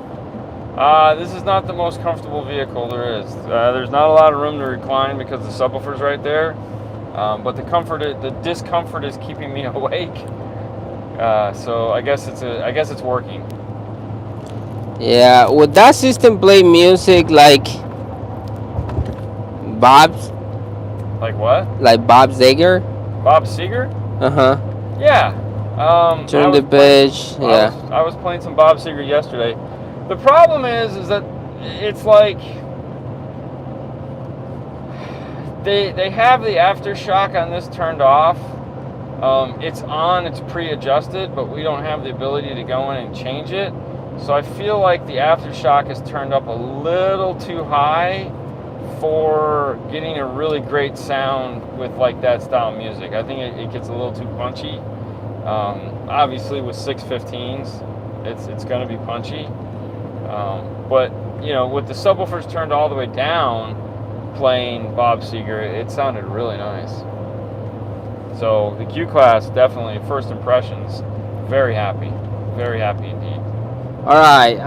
Speaker 2: This is not the most comfortable vehicle there is. There's not a lot of room to recline because the subwoofer's right there. But the discomfort is keeping me awake. So I guess it's working.
Speaker 3: Yeah, would that system play music like Bob's?
Speaker 2: Like what?
Speaker 3: Like Bob Seger?
Speaker 2: Bob Seger?
Speaker 3: Uh-huh.
Speaker 2: Yeah.
Speaker 3: Turn the page. Yeah.
Speaker 2: I was playing some Bob Seger yesterday. The problem is that it's like they have the aftershock on this turned off. It's on, it's pre-adjusted, but we don't have the ability to go in and change it. So I feel like the aftershock is turned up a little too high for getting a really great sound with like that style of music. I think it gets a little too punchy. Obviously with 615s, it's going to be punchy. But you know, with the subwoofers turned all the way down, playing Bob Seger, it sounded really nice. So the Q class, definitely first impressions, very happy indeed.
Speaker 3: All right.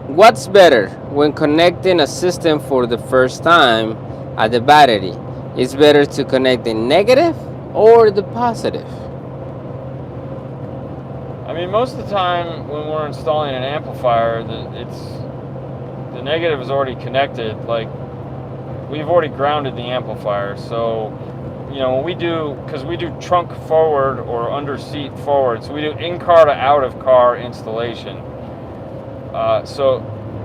Speaker 3: What's better when connecting a system for the first time at the battery? Is better to connect the negative or the positive?
Speaker 2: I mean, most of the time when we're installing an amplifier, the negative is already connected. Like, we've already grounded the amplifier. So, you know, when we do trunk forward or under seat forward, so we do in-car to out-of-car installation. So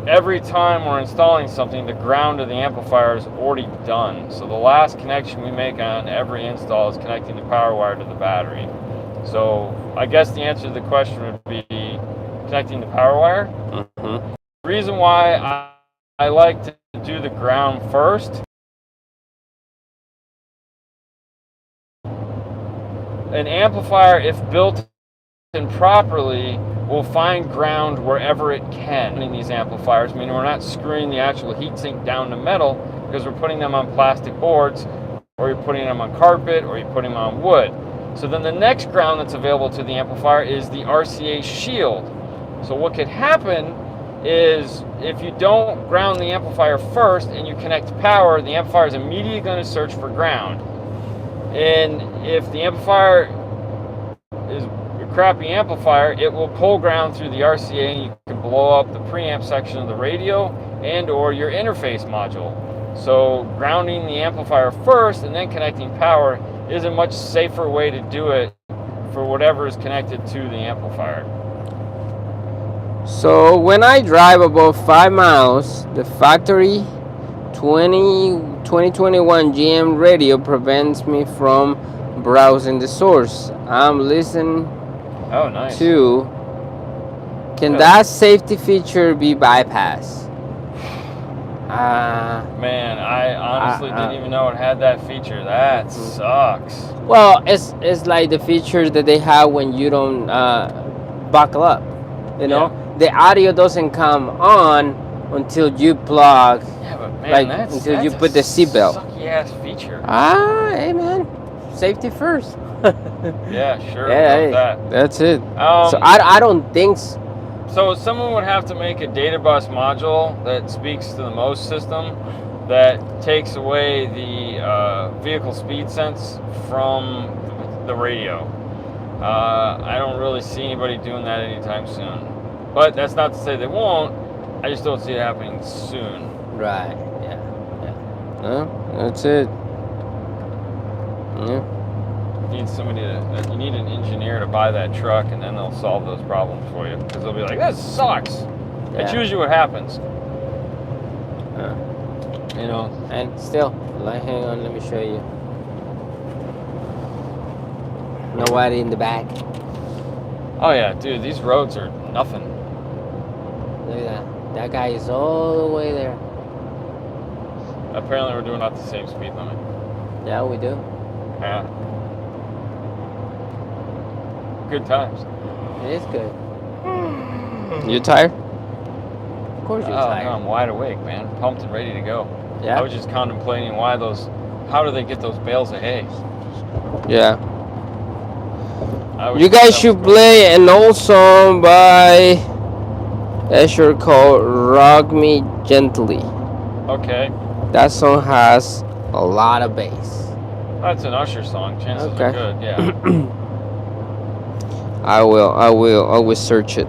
Speaker 2: every time we're installing something, the ground of the amplifier is already done. So the last connection we make on every install is connecting the power wire to the battery. So I guess the answer to the question would be connecting the power wire.
Speaker 3: Mm-hmm.
Speaker 2: The reason why I like to do the ground first, an amplifier, if built in properly, will find ground wherever it can in these amplifiers, meaning we're not screwing the actual heatsink down to metal because we're putting them on plastic boards, or you're putting them on carpet, or you're putting them on wood. So then the next ground that's available to the amplifier is the RCA shield. So what could happen is if you don't ground the amplifier first and you connect power, the amplifier is immediately going to search for ground. And if the amplifier is a crappy amplifier, it will pull ground through the RCA and you can blow up the preamp section of the radio and or your interface module. So grounding the amplifier first and then connecting power is a much safer way to do it for whatever is connected to the amplifier.
Speaker 3: So when I drive above 5 miles, the factory 2021 GM radio prevents me from browsing the source I'm listening to. Can that safety feature be bypassed?
Speaker 2: Man, I honestly didn't even know it had that feature. That sucks.
Speaker 3: Well, it's like the feature that they have when you don't buckle up. You know, the audio doesn't come on until you plug.
Speaker 2: Yeah, but man,
Speaker 3: until you put the seatbelt.
Speaker 2: Sucky ass feature.
Speaker 3: Hey man, safety first.
Speaker 2: Yeah, sure.
Speaker 3: Yeah, that's it. So I don't think.
Speaker 2: So someone would have to make a data bus module that speaks to the MOS system that takes away the vehicle speed sense from the radio. I don't really see anybody doing that anytime soon. But that's not to say they won't. I just don't see it happening soon.
Speaker 3: Right. Yeah. No, that's it. Yeah.
Speaker 2: need somebody to. You need an engineer to buy that truck, and then they'll solve those problems for you. Because they'll be like, "This sucks." That's usually what happens. You know.
Speaker 3: And still, like, hang on, let me show you. Nobody in the back.
Speaker 2: Oh yeah, dude, these roads are nothing.
Speaker 3: Look at that. That guy is all the way there.
Speaker 2: Apparently, we're doing at the same speed limit.
Speaker 3: Yeah, we do.
Speaker 2: Yeah. Good times.
Speaker 3: It is good. You tired? Of course you're tired.
Speaker 2: No, I'm wide awake, man. Pumped and ready to go.
Speaker 3: Yeah.
Speaker 2: I was just contemplating how do they get those bales of hay?
Speaker 3: Yeah. You guys should play an old song by Asher called "Rock Me Gently."
Speaker 2: Okay.
Speaker 3: That song has a lot of bass.
Speaker 2: That's an Usher song. Chances are good. Yeah.
Speaker 3: I will search it.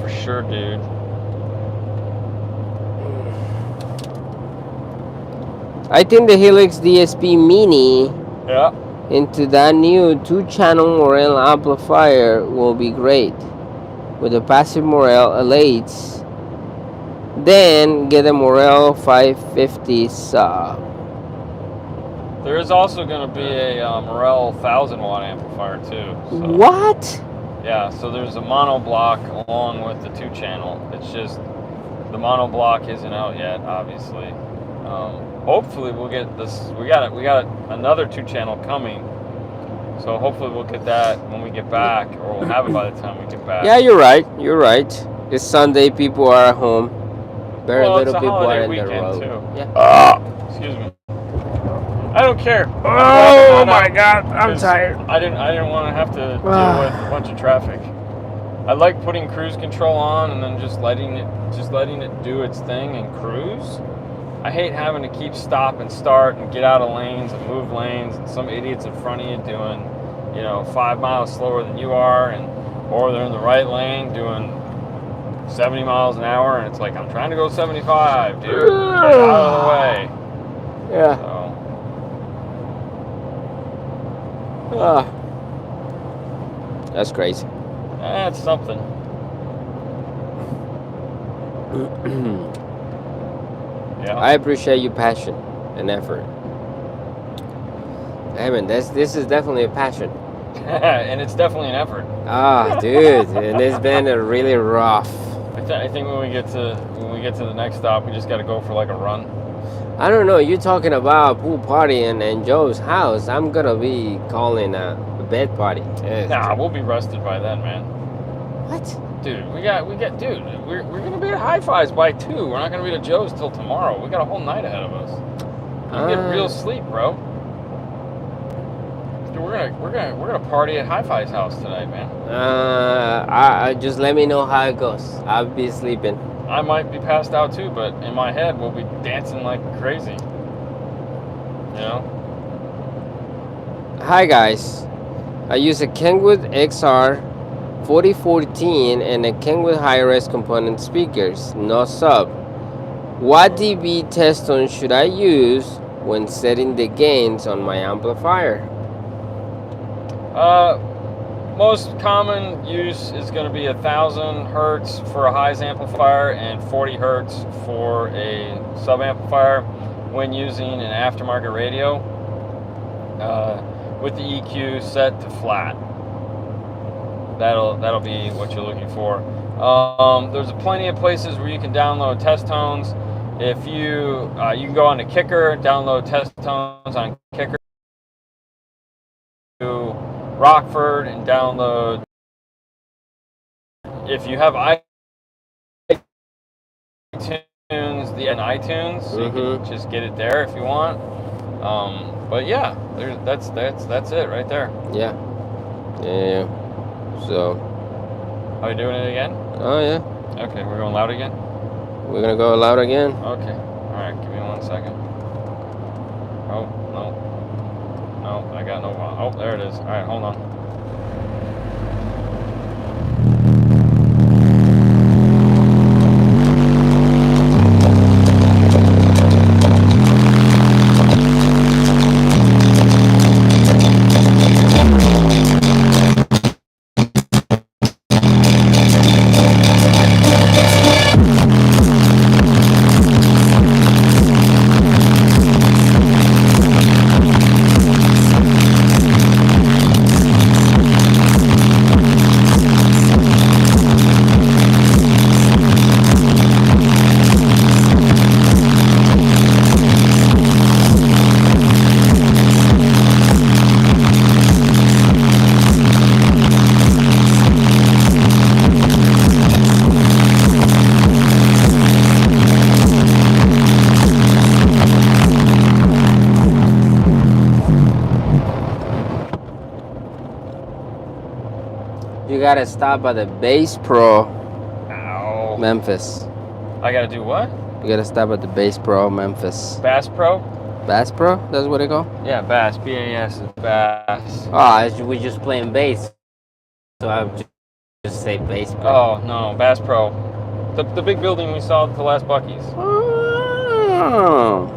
Speaker 2: For sure, dude.
Speaker 3: I think the Helix DSP Mini
Speaker 2: Yeah.
Speaker 3: into that new 2-channel Morel amplifier will be great. With the passive Morel Elites, then get a Morel 550 sub.
Speaker 2: There is also going to be a Morel 1000-watt amplifier too. So.
Speaker 3: What?
Speaker 2: Yeah, so there's a mono block along with the 2-channel. It's just the mono block isn't out yet, obviously. Hopefully we'll get this. We got another 2-channel coming. So hopefully we'll get that when we get back, or we'll have it by the time we get back.
Speaker 3: Yeah, you're right. You're right. It's Sunday. People are at home. Very little people are in the road.
Speaker 2: Too.
Speaker 3: Yeah.
Speaker 2: Excuse me. I don't care.
Speaker 3: Oh my God, I'm tired.
Speaker 2: I didn't want to have to deal with a bunch of traffic. I like putting cruise control on and then just letting it do its thing and cruise. I hate having to keep stop and start and get out of lanes and move lanes, and some idiots in front of you doing, 5 miles slower than you are, or they're in the right lane doing 70 miles an hour, and it's like, I'm trying to go 75, dude. Get out of the way.
Speaker 3: Yeah.
Speaker 2: So.
Speaker 3: That's crazy.
Speaker 2: That's something. Yeah.
Speaker 3: I appreciate your passion and effort. Hey man, this is definitely a passion.
Speaker 2: And it's definitely an effort.
Speaker 3: Dude, and it's been a really rough.
Speaker 2: I think when we get to the next stop, we just got to go for like a run.
Speaker 3: I don't know. You're talking about pool party and Joe's house. I'm gonna be calling a bed party.
Speaker 2: Nah, we'll be rested by then, man.
Speaker 3: What?
Speaker 2: Dude, dude, we're gonna be at Hi-Fi's by 2. We're not gonna be at Joe's till tomorrow. We got a whole night ahead of us. You can get real sleep, bro. Dude, we're gonna party at Hi-Fi's house tonight, man.
Speaker 3: I just let me know how it goes. I'll be sleeping.
Speaker 2: I might be passed out too, but in my head we'll be dancing like crazy.
Speaker 3: Hi guys. I use a Kenwood XR 4014 and a Kenwood high-res component speakers, no sub. What dB test tone should I use when setting the gains on my amplifier?
Speaker 2: Most common use is going to be 1,000 hertz for a highs amplifier and 40 hertz for a sub amplifier when using an aftermarket radio with the EQ set to flat. That'll be what you're looking for. There's plenty of places where you can download test tones. If you can go on to Kicker, download test tones on Kicker. To Rockford and download. If you have iTunes, so you can just get it there if you want. But yeah, that's it right there.
Speaker 3: Yeah. So.
Speaker 2: Are you doing it again?
Speaker 3: Oh yeah.
Speaker 2: Okay, we're going loud again.
Speaker 3: We're gonna go loud again.
Speaker 2: Okay. All right. Give me 1 second. Oh no. No, I got no. Oh, there it is. All right, hold on.
Speaker 3: gotta stop at the Bass Pro
Speaker 2: Ow.
Speaker 3: Memphis.
Speaker 2: I gotta do what?
Speaker 3: You gotta stop at the Bass Pro Memphis.
Speaker 2: Bass Pro?
Speaker 3: Bass Pro? That's what they call?
Speaker 2: Yeah, Bass. BAS is Bass.
Speaker 3: We just playing bass. So I would just say Bass Pro.
Speaker 2: Oh, no, Bass Pro. The big building we saw at the last Buc-ee's.
Speaker 3: Oh.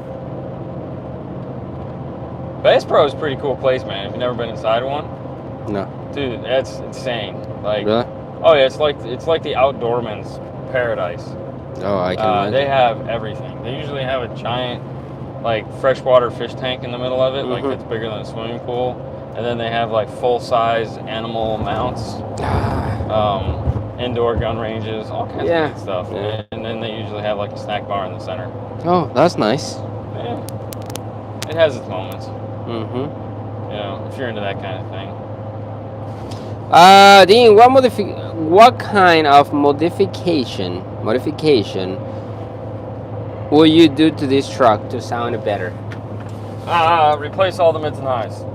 Speaker 2: Bass Pro is a pretty cool place, man. Have you never been inside one?
Speaker 3: No.
Speaker 2: Dude, that's insane. Like,
Speaker 3: Really?
Speaker 2: oh yeah, it's like the outdoorman's paradise.
Speaker 3: Oh, I can imagine.
Speaker 2: They have everything. They usually have a giant, like, freshwater fish tank in the middle of it, like it's bigger than a swimming pool. And then they have like full-size animal mounts, indoor gun ranges, all kinds of good stuff.
Speaker 3: Yeah.
Speaker 2: And then they usually have like a snack bar in the center.
Speaker 3: Oh, that's nice.
Speaker 2: Yeah, it has its moments.
Speaker 3: Mm-hmm.
Speaker 2: You know, if you're into that kind of thing.
Speaker 3: Dean, what kind of modification will you do to this truck to sound it better?
Speaker 2: Replace all the mids and highs.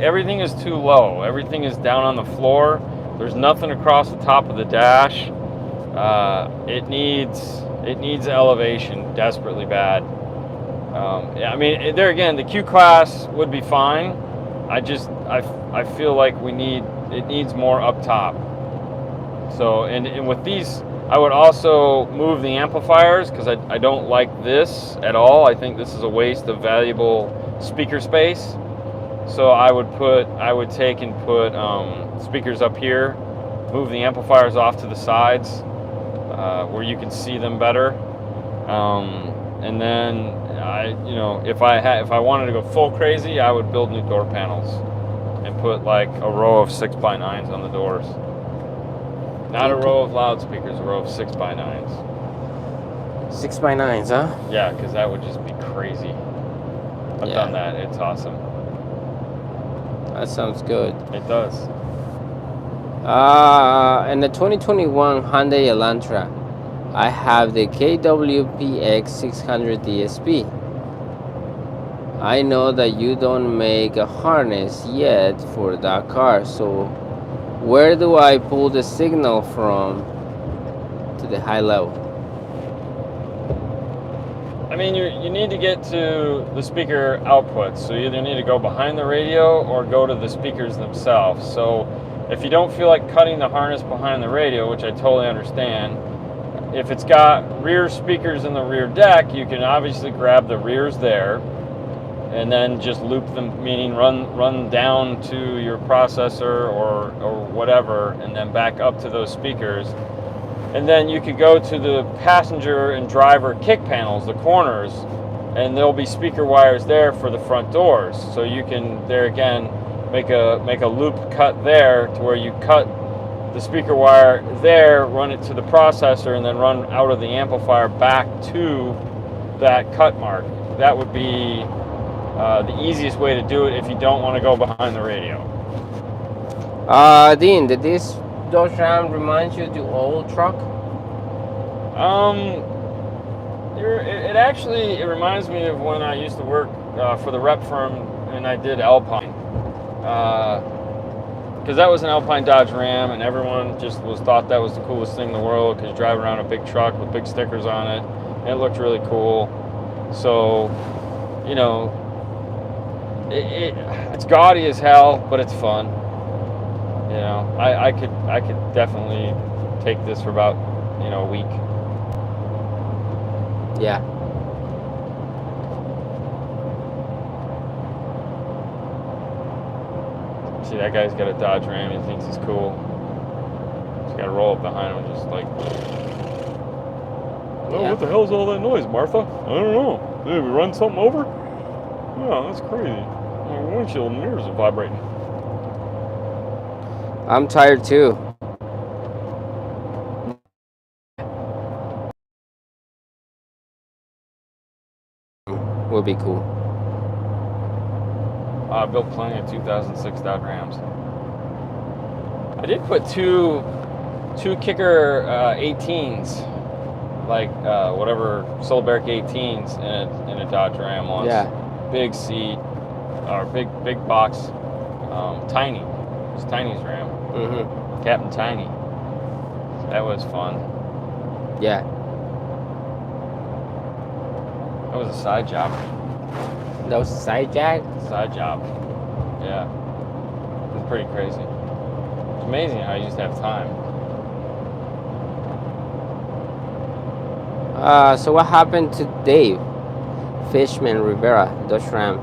Speaker 2: Everything is too low. Everything is down on the floor. There's nothing across the top of the dash. It needs elevation desperately bad. I mean, there again, the Q class would be fine. I feel like it needs more up top. So, and with these, I would also move the amplifiers because I don't like this at all. I think this is a waste of valuable speaker space. So I would take and put speakers up here, move the amplifiers off to the sides where you can see them better. And then if I wanted to go full crazy, I would build new door panels and put like a row of 6x9s on the doors. Not a row of loudspeakers, a row of 6x9s.
Speaker 3: 6x9s, huh?
Speaker 2: Yeah, because that would just be crazy. I've done that. It's awesome.
Speaker 3: That sounds good.
Speaker 2: It does.
Speaker 3: In the 2021 Hyundai Elantra, I have the KWPX 600 DSP. I know that you don't make a harness yet for that car, so where do I pull the signal from to the high level?
Speaker 2: I mean, you need to get to the speaker outputs. So you either need to go behind the radio or go to the speakers themselves. So if you don't feel like cutting the harness behind the radio, which I totally understand, if it's got rear speakers in the rear deck, you can obviously grab the rears there and then just loop them, meaning run down to your processor or whatever, and then back up to those speakers. And then you could go to the passenger and driver kick panels, the corners, and there'll be speaker wires there for the front doors. So you can, there again, make a loop cut there to where you cut the speaker wire there, run it to the processor, and then run out of the amplifier back to that cut mark. That would be the easiest way to do it if you don't want to go behind the radio.
Speaker 3: Dean, did this Dodge Ram remind you of the old truck?
Speaker 2: It reminds me of when I used to work for the rep firm and I did Alpine. Because that was an Alpine Dodge Ram, and everyone just thought that was the coolest thing in the world because you drive around a big truck with big stickers on it, and it looked really cool. So, you know, it's gaudy as hell, but it's fun. You know, I could definitely take this for about, a week.
Speaker 3: Yeah.
Speaker 2: See, that guy's got a Dodge Ram. He thinks he's cool. Just got to roll up behind him and just like, oh, what the hell's all that noise, Martha? I don't know. Did we run something over? No, that's crazy. My windshield mirrors are vibrating.
Speaker 3: I'm tired too. Will be cool.
Speaker 2: I built plenty of 2006 Dodge Rams. I did put two kicker 18s, like whatever Solberg 18s in a Dodge Ram once.
Speaker 3: Yeah.
Speaker 2: Big seat, or big box, Tiny. It was Tiny's Ram.
Speaker 3: Mm-hmm.
Speaker 2: Captain Tiny. That was fun.
Speaker 3: Yeah.
Speaker 2: That was a side job.
Speaker 3: That was a side jag?
Speaker 2: Side job. Yeah. It was pretty crazy. It's amazing how you used to have time.
Speaker 3: So what happened to Dave Fishman Rivera, Dodge Ram?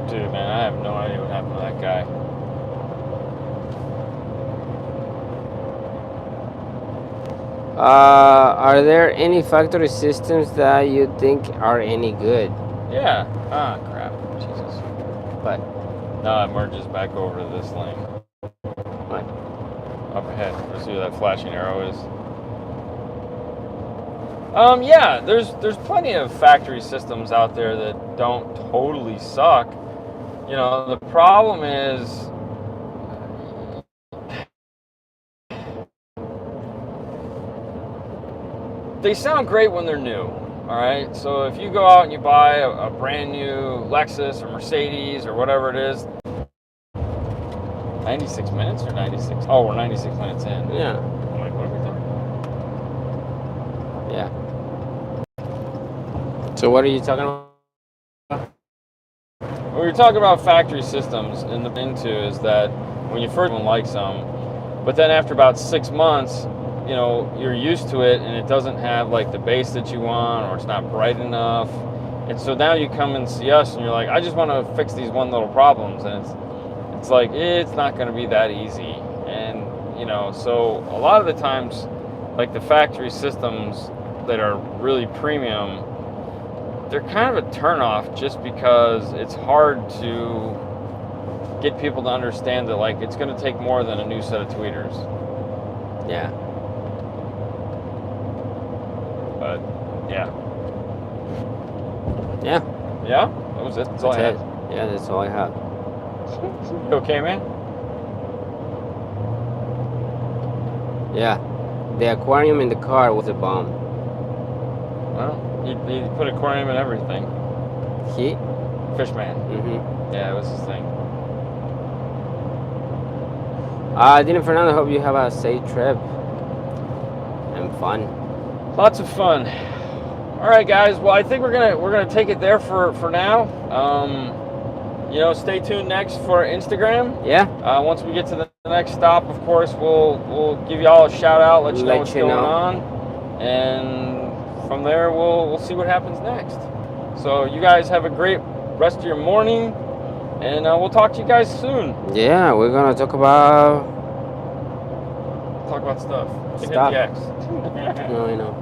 Speaker 2: Dude, man, I have no idea what happened to that guy.
Speaker 3: Are there any factory systems that you think are any good?
Speaker 2: Yeah. Ah, crap. Jesus.
Speaker 3: But
Speaker 2: Now it merges back over to this lane.
Speaker 3: what?
Speaker 2: Up ahead. Let's see where that flashing arrow is. Yeah, there's plenty of factory systems out there that don't totally suck. You know, the problem is they sound great when they're new. All right, so if you go out and you buy a brand new Lexus or Mercedes or whatever it is, 96 minutes or 96? Oh, we're 96 minutes in.
Speaker 3: Yeah.
Speaker 2: I'm like, what are we doing?
Speaker 3: Yeah. So what are you talking about?
Speaker 2: What we're talking about factory systems into is that when you first like some, but then after about 6 months, you know, you're used to it and it doesn't have like the bass that you want, or it's not bright enough. And so now you come and see us and you're like, I just want to fix these one little problems. And it's like, it's not going to be that easy. And, you know, so a lot of the times, like the factory systems that are really premium, they're kind of a turnoff just because it's hard to get people to understand that, like, it's going to take more than a new set of tweeters.
Speaker 3: Yeah.
Speaker 2: But yeah.
Speaker 3: Yeah.
Speaker 2: Yeah? That was it. That's all I had.
Speaker 3: Yeah, that's all I have.
Speaker 2: You okay, man?
Speaker 3: Yeah. The aquarium in the car was a bomb.
Speaker 2: Well, he put aquarium in everything.
Speaker 3: He?
Speaker 2: Fishman.
Speaker 3: Mm-hmm.
Speaker 2: Yeah, it was his thing.
Speaker 3: Dylan Fernando, hope you have a safe trip and fun.
Speaker 2: Lots of fun. All right, guys. Well, I think we're gonna take it there for now. You know, stay tuned next for Instagram.
Speaker 3: Yeah.
Speaker 2: Once we get to the next stop, of course, we'll give you all a shout out, let you know what's going on, and from there we'll see what happens next. So you guys have a great rest of your morning, and we'll talk to you guys soon.
Speaker 3: Yeah, we're gonna talk about
Speaker 2: Talk about stuff.
Speaker 3: Stuff.
Speaker 2: Hit the X.
Speaker 3: No, I know.